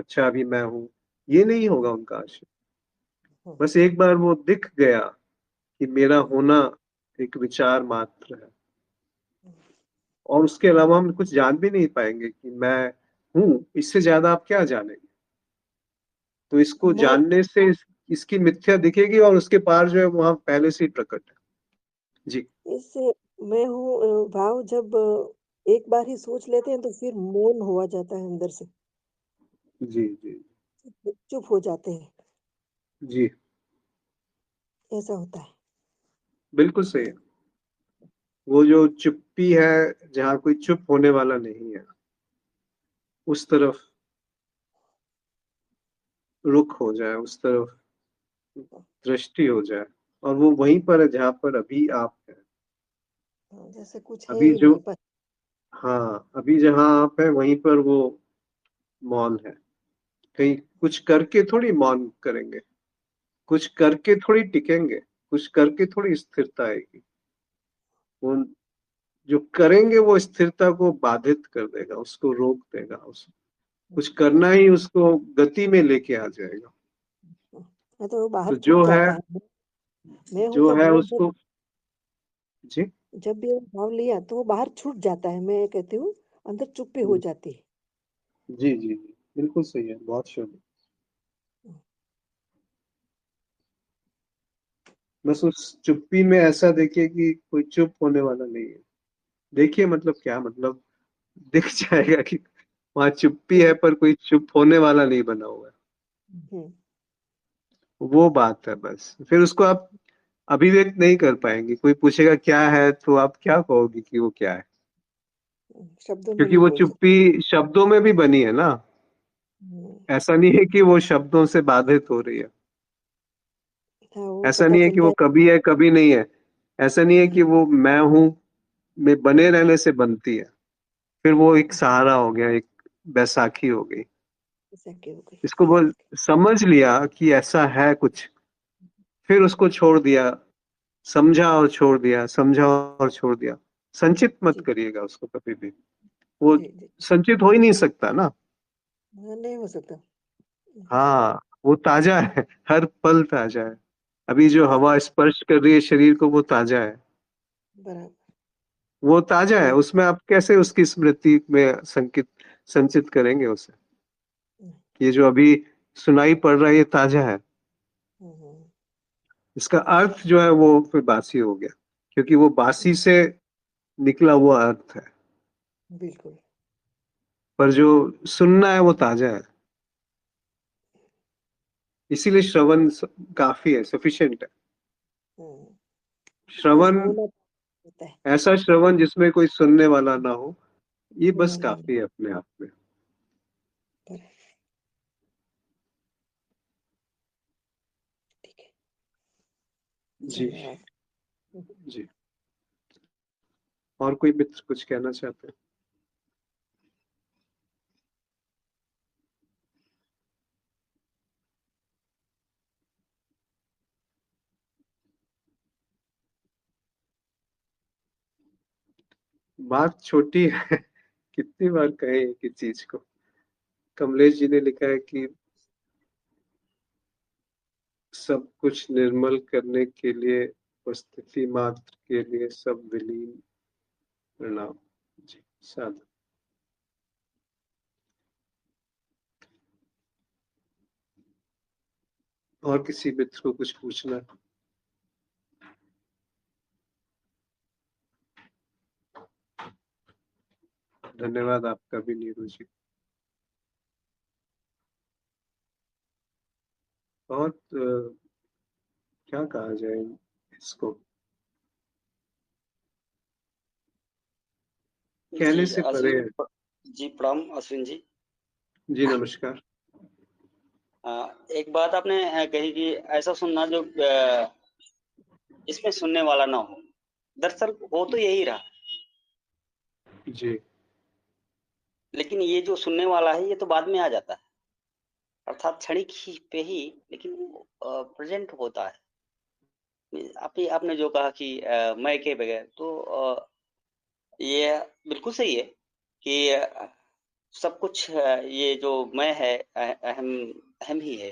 अच्छा अभी मैं हूं, ये नहीं होगा उनका आशय। बस एक बार वो दिख गया कि मेरा होना एक विचार मात्र है, और उसके अलावा हम कुछ जान भी नहीं पाएंगे कि मैं हूं, इससे ज्यादा आप क्या जानेंगे। तो इसको मैं जानने से इसकी मिथ्या दिखेगी, और उसके पार जो है वहां पहले से ही प्रकट है। जी इससे मैं हूँ भाव जब एक बार ही सोच लेते हैं तो फिर मौन हुआ जाता है अंदर से, जी जी चुप हो जाते हैं, जी, ऐसा होता है। बिल्कुल सही है। वो जो चुप्पी है, जहाँ कोई चुप होने वाला नहीं है, उस तरफ रुख हो जाए, उस तरफ दृष्टि हो जाए, और वो वहीं पर है जहाँ पर अभी आप है। जैसे कुछ है अभी ही जो, नहीं पर। हाँ, अभी जहाँ आप है वहीं पर वो मौन है। कहीं कुछ करके थोड़ी मौन करेंगे, कुछ करके थोड़ी टिकेंगे, कुछ करके थोड़ी स्थिरता आएगी। वो जो करेंगे वो स्थिरता को बाधित कर देगा, उसको रोक देगा, उस कुछ करना ही उसको गति में लेके आ जाएगा। तो बाहर तो छूट जाता है। मैं हूँ जो का है भाव उसको, जी जब भी वो भाव लिया तो वो बाहर छूट जाता है, मैं कहती हूँ अंदर चुप्पी हो जाती है। जी जी जी, बिल्कुल सही है, बहुत शुभ। बस उस चुप्पी में ऐसा देखिए कि कोई चुप होने वाला नहीं है। देखिए मतलब क्या मतलब, दिख जाएगा कि वहां चुप्पी है पर कोई चुप होने वाला नहीं बना हुआ है। हम्म, वो बात है बस। फिर उसको आप अभिव्यक्त नहीं कर पाएंगे। कोई पूछेगा क्या है, तो आप क्या कहोगे कि वो क्या है, शब्दों में क्योंकि नहीं वो बोल सकते। चुप्पी शब्दों में भी बनी है ना। हम्म, ऐसा नहीं है कि वो शब्दों से बाधित हो रही है। हाँ वो ऐसा पता नहीं है चल कि वो जाए। कभी है कभी नहीं है। ऐसा नहीं है कि वो मैं हूं में बने रहने से बनती है। फिर वो एक सहारा हो गया, एक बैसाखी हो गई। ऐसा क्यों हो गई, इसको हाँ। बोल, समझ लिया कि ऐसा है कुछ, फिर उसको छोड़ दिया, समझा और छोड़ दिया, समझा और छोड़ दिया। संचित मत जी करिएगा उसको कभी भी। वो जी जी। संचित हो ही नहीं सकता ना। हाँ, नहीं हो सकता। हाँ, वो ताजा है, हर पल ताजा है। अभी जो हवा स्पर्श कर रही है शरीर को, वो ताजा है। बराबर। वो ताजा है, ये उसमें आप कैसे उसकी स्मृति में संकित संचित करेंगे उसे। ये जो अभी सुनाई पड़ रहा है, ये ताजा है। हम्म, इसका अर्थ जो है वो फिर बासी हो गया, क्योंकि वो बासी से निकला हुआ अर्थ है। बिल्कुल। पर जो सुनना है वो ताजा है। इसीलिए श्रवण काफी है, सफिशिएंट है। हम्म, बस श्रवण, होना होता है। ऐसा श्रवण जिसमें कोई सुनने वाला ना हो, ये सुनने बस वाला नहीं। काफी है अपने आप में। पर ठीक है। जी धन्यवाद। जी। और कोई मित्र कुछ कहना चाहते हैं? बात छोटी है, कितनी बार कहें एक ही चीज को। कमलेश जी ने लिखा है कि सब कुछ निर्मल करने के लिए, उपस्थिति मात्र के लिए सब विलीन, प्रणाम। जी, साधु। और किसी मित्र को कुछ पूछना है? धन्यवाद आपका भी नीरू जी। बहुत क्या कहा जाए इसको, कहने जी से परे है। अश्विन जी, प्रणाम अश्विन जी। जी नमस्कार। एक बात आपने कही कि ऐसा सुनना जो इसमें सुनने वाला ना हो। दरअसल हो तो यही रहा, जी लेकिन ये जो सुनने वाला है ये तो बाद में आ जाता है, अर्थात क्षणिक ही पे ही, लेकिन वो प्रेजेंट होता है। आपने जो कहा कि मैं के बगैर, तो ये बिल्कुल सही है कि सब कुछ ये जो मैं है अहम अहम ही है।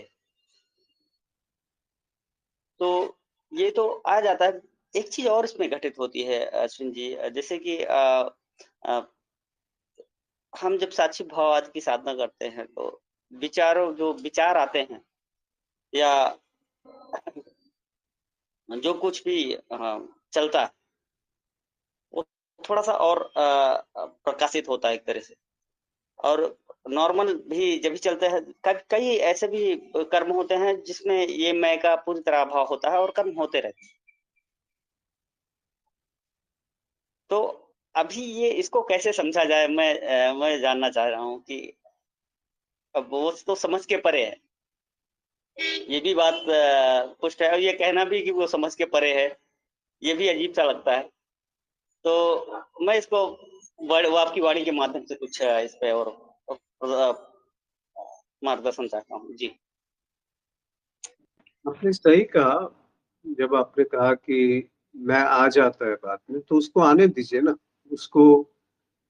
तो ये तो आ जाता है। एक चीज और इसमें घटित होती है अश्विन जी, जैसे कि अ, हम जब साक्षी भाववाद की साधना करते हैं तो विचारों जो विचार आते हैं या जो कुछ भी चलता है वो थोड़ा सा और प्रकाशित होता है एक तरह से। और नॉर्मल भी जब भी चलते हैं, कई ऐसे भी कर्म होते हैं जिसमें ये मैं का पूरी तरह अभाव होता है और कर्म होते रहते हैं। तो अभी ये इसको कैसे समझा जाए, मैं जानना चाह रहा हूँ कि अब वो तो समझ के परे है, ये भी बात पुष्ट है, और ये कहना भी कि वो समझ के परे है ये भी अजीब सा लगता है। तो मैं इसको वो आपकी वाणी के माध्यम से कुछ इस पे और मार्गदर्शन चाहता हूँ जी। आपने सही कहा। जब आपने कहा कि मैं आ जाता है बात में, तो उसको आने दीजिए ना, उसको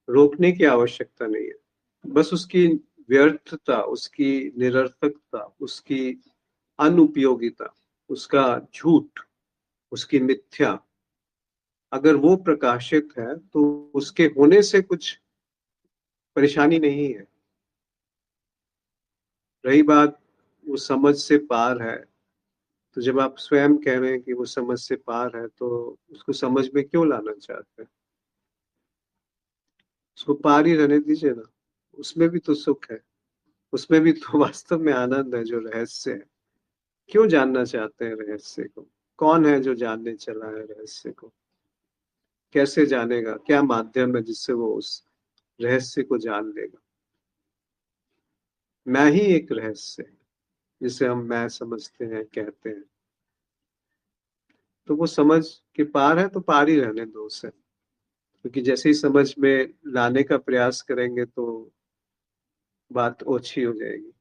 रोकने की आवश्यकता नहीं है। बस उसकी व्यर्थता, उसकी निरर्थकता, उसकी अनुपयोगिता, उसका झूठ, उसकी मिथ्या, अगर वो प्रकाशित है तो उसके होने से कुछ परेशानी नहीं है। रही बात वो समझ से पार है, तो जब आप स्वयं कह रहे हैं कि वो समझ से पार है, तो उसको समझ में क्यों लाना चाहते हैं? उसको पार ही रहने दीजिए ना, उसमें भी तो सुख है, उसमें भी तो वास्तव में आनंद है जो रहस्य है। क्यों जानना चाहते हैं रहस्य को? कौन है जो जानने चला है रहस्य को? कैसे जानेगा? क्या माध्यम है जिससे वो उस रहस्य को जान लेगा? मैं ही एक रहस्य है जिसे हम मैं समझते हैं, कहते हैं। तो वो समझ के पार है तो पार ही रहने दो उसे, क्योंकि जैसे ही समझ में लाने का प्रयास करेंगे तो बात ओछी हो जाएगी।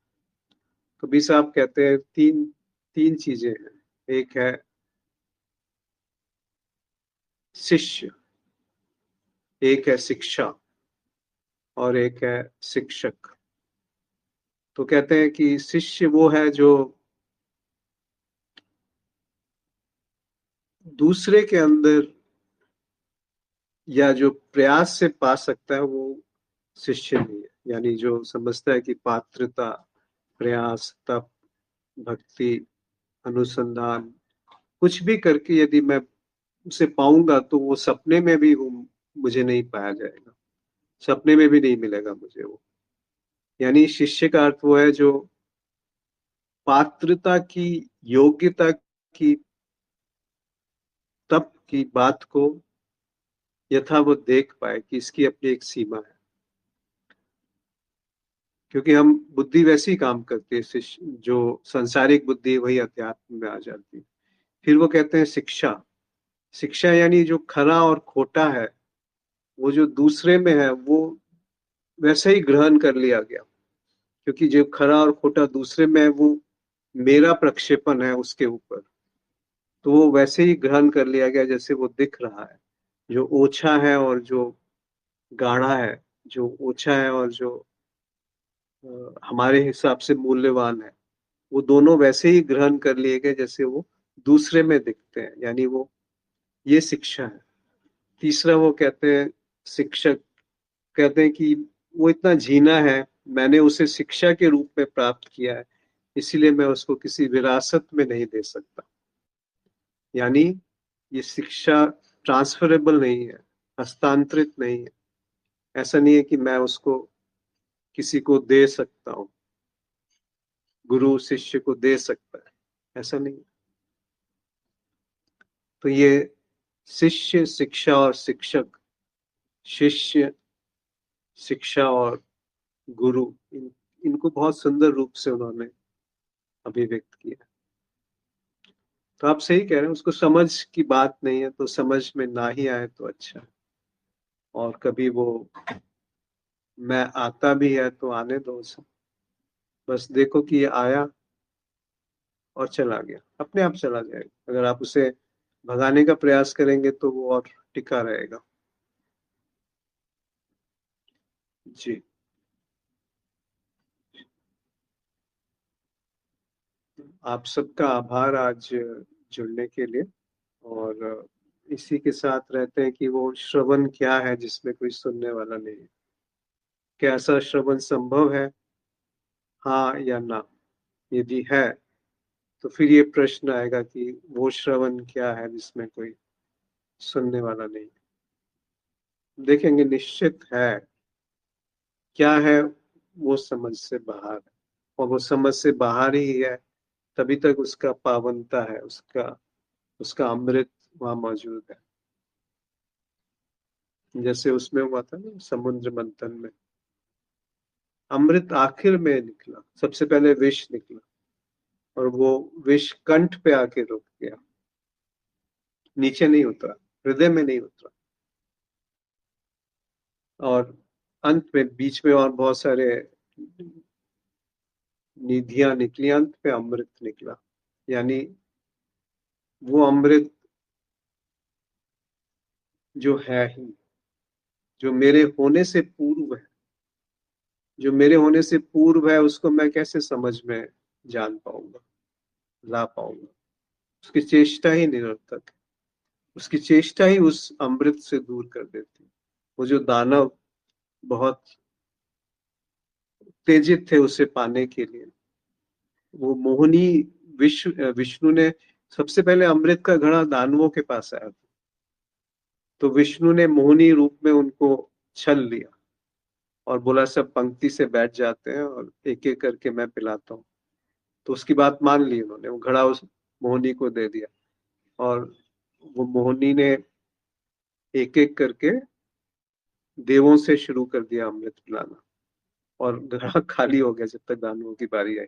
कबीर साहब कहते हैं तीन तीन चीजें हैं। एक है शिष्य, एक है शिक्षा, और एक है शिक्षक। तो कहते हैं कि शिष्य वो है जो दूसरे के अंदर या जो प्रयास से पा सकता है, वो शिष्य नहीं है। यानी जो समझता है कि पात्रता, प्रयास, तप, भक्ति, अनुसंधान, कुछ भी करके यदि मैं उसे पाऊंगा तो वो सपने में भी वो मुझे नहीं पाया जाएगा, सपने में भी नहीं मिलेगा मुझे वो। यानी शिष्य का अर्थ वो है जो पात्रता की, योग्यता की, तप की बात को यथावत देख पाए कि इसकी अपनी एक सीमा है। क्योंकि हम बुद्धि वैसी काम करती है, जो संसारिक बुद्धि वही अध्यात्म में आ जाती है। फिर वो कहते हैं शिक्षा। शिक्षा यानी जो खरा और खोटा है, वो जो दूसरे में है, वो वैसे ही ग्रहण कर लिया गया। क्योंकि जो खरा और खोटा दूसरे में है, वो मेरा प्रक्षेपण है उसके ऊपर, तो वो वैसे ही ग्रहण कर लिया गया जैसे वो दिख रहा है। जो ओछा है और जो गाढ़ा है, जो ओछा है और जो हमारे हिसाब से मूल्यवान है, वो दोनों वैसे ही ग्रहण कर लिए गए जैसे वो दूसरे में दिखते हैं। यानी वो, ये शिक्षा है। तीसरा वो कहते हैं शिक्षक। कहते हैं कि वो इतना जीना है, मैंने उसे शिक्षा के रूप में प्राप्त किया है, इसीलिए मैं उसको किसी विरासत में नहीं दे सकता। यानी ये शिक्षा ट्रांसफरेबल नहीं है, हस्तांतरित नहीं है। ऐसा नहीं है कि मैं उसको किसी को दे सकता हूँ, गुरु शिष्य को दे सकता है, ऐसा नहीं। तो ये शिष्य, शिक्षा और शिक्षक, शिष्य, शिक्षा और गुरु, इनको बहुत सुंदर रूप से उन्होंने अभिव्यक्त किया। तो आप सही कह रहे हैं, उसको समझ की बात नहीं है, तो समझ में ना ही आए तो अच्छा है। और कभी वो मैं आता भी है तो आने दो उसे, बस देखो कि ये आया और चला गया, अपने आप चला जाएगा। अगर आप उसे भगाने का प्रयास करेंगे तो वो और टिका रहेगा। जी। आप सबका आभार आज जुड़ने के लिए, और इसी के साथ रहते हैं कि वो श्रवण क्या है जिसमें कोई सुनने वाला नहीं है। क्या ऐसा श्रवण संभव है, हाँ या ना? यदि है तो फिर ये प्रश्न आएगा कि वो श्रवण क्या है जिसमें कोई सुनने वाला नहीं है। देखेंगे निश्चित है, क्या है वो समझ से बाहर है, और वो समझ से बाहर ही है तभी तक उसका पावनता है, उसका अमृत वहां मौजूद है। जैसे उसमें हुआ था ना समुद्र मंथन में, अमृत आखिर में निकला, सबसे पहले विष निकला और वो विष कंठ पे आके रुक गया, नीचे नहीं उतरा, हृदय में नहीं उतरा। और अंत में बीच में और बहुत सारे निधियां निकली, अंत पे अमृत निकला। यानी वो अमृत जो है ही, जो मेरे होने से पूर्व है, जो मेरे होने से पूर्व है, उसको मैं कैसे समझ में जान पाऊंगा, ला पाऊंगा? उसकी चेष्टा ही निरर्थक है, उसकी चेष्टा ही उस अमृत से दूर कर देती है। वो जो दानव बहुत उत्तेजित थे उसे पाने के लिए, वो मोहिनी विष्णु ने सबसे पहले अमृत का घड़ा दानवों के पास आया था, तो विष्णु ने मोहिनी रूप में उनको छल लिया और बोला सब पंक्ति से बैठ जाते हैं और एक एक करके मैं पिलाता हूँ। तो उसकी बात मान ली उन्होंने, वो घड़ा उस मोहिनी को दे दिया और वो मोहिनी ने एक एक करके देवों से शुरू कर दिया अमृत पिलाना, और घड़ा खाली हो गया जब तक दानवों की बारी आई।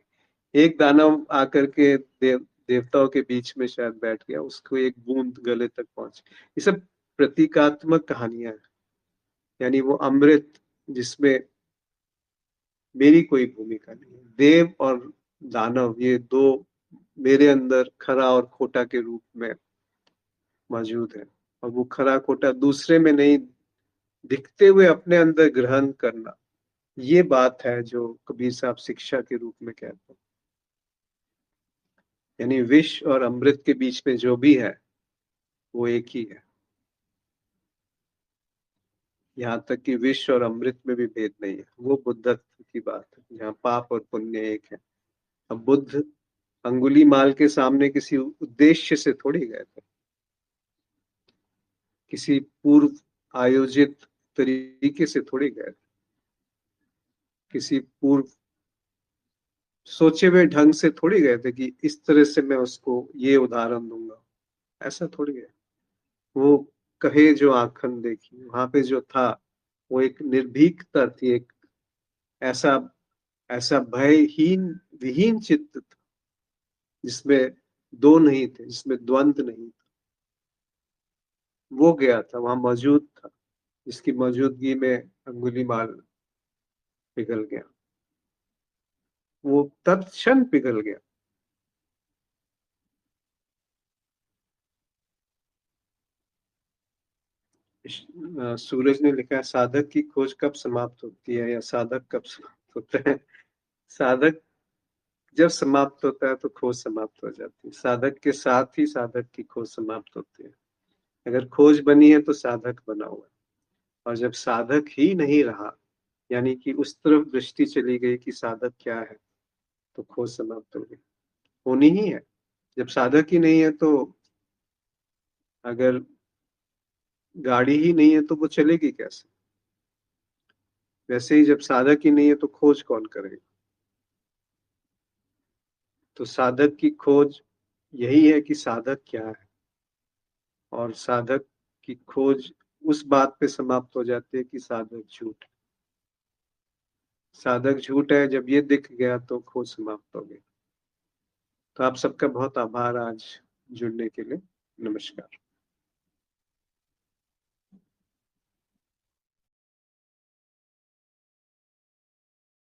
एक दानव आकर के देवताओं के बीच में शायद बैठ गया, उसको एक बूंद गले तक पहुंच। ये सब प्रतीकात्मक कहानियां हैं, यानी वो अमृत जिसमें मेरी कोई भूमिका नहीं है। देव और दानव ये दो मेरे अंदर खरा और खोटा के रूप में मौजूद है, और वो खरा खोटा दूसरे में नहीं, दिखते हुए अपने अंदर ग्रहण करना, ये बात है जो कबीर साहब शिक्षा के रूप में कहते हैं। यानी विष और अमृत के बीच में जो भी है वो एक ही है। यहाँ तक कि विष और अमृत में भी भेद नहीं है, वो बुद्धत्व की बात है जहाँ पाप और पुण्य एक है। अब बुद्ध अंगुलीमाल के सामने किसी उद्देश्य से थोड़ी गए थे, किसी पूर्व आयोजित तरीके से थोड़ी गए थे, किसी पूर्व सोचे हुए ढंग से थोड़ी गए थे कि इस तरह से मैं उसको ये उदाहरण दूंगा, ऐसा थोड़ी है। वो कहे जो आखन देखी, वहां पे जो था वो एक निर्भीकता थी, एक ऐसा ऐसा भयहीन विहीन चित्त था जिसमें दो नहीं थे, जिसमें द्वंद नहीं था। वो गया था, वहां मौजूद था, जिसकी मौजूदगी में अंगुलीमाल पिघल गया, वो तत्क्षण पिघल गया। सूरज ने लिखा है साधक की खोज कब समाप्त होती है, या साधक कब समाप्त होता है? साधक जब समाप्त होता है तो खोज समाप्त हो जाती है, साधक के साथ ही साधक की खोज समाप्त होती है। अगर खोज बनी है तो साधक बना हुआ है, और जब साधक ही नहीं रहा, यानी कि उस तरफ दृष्टि चली गई कि साधक क्या है, तो खोज समाप्त हो गई, होनी ही है। जब साधक ही नहीं है तो अगर गाड़ी ही नहीं है तो वो चलेगी कैसे? वैसे ही जब साधक ही नहीं है तो खोज कौन करेगा? तो साधक की खोज यही है कि साधक क्या है, और साधक की खोज उस बात पे समाप्त हो जाती है कि साधक झूठ है। साधक झूठ है जब ये दिख गया तो खोज समाप्त हो गई। तो आप सबका बहुत आभार आज जुड़ने के लिए। नमस्कार।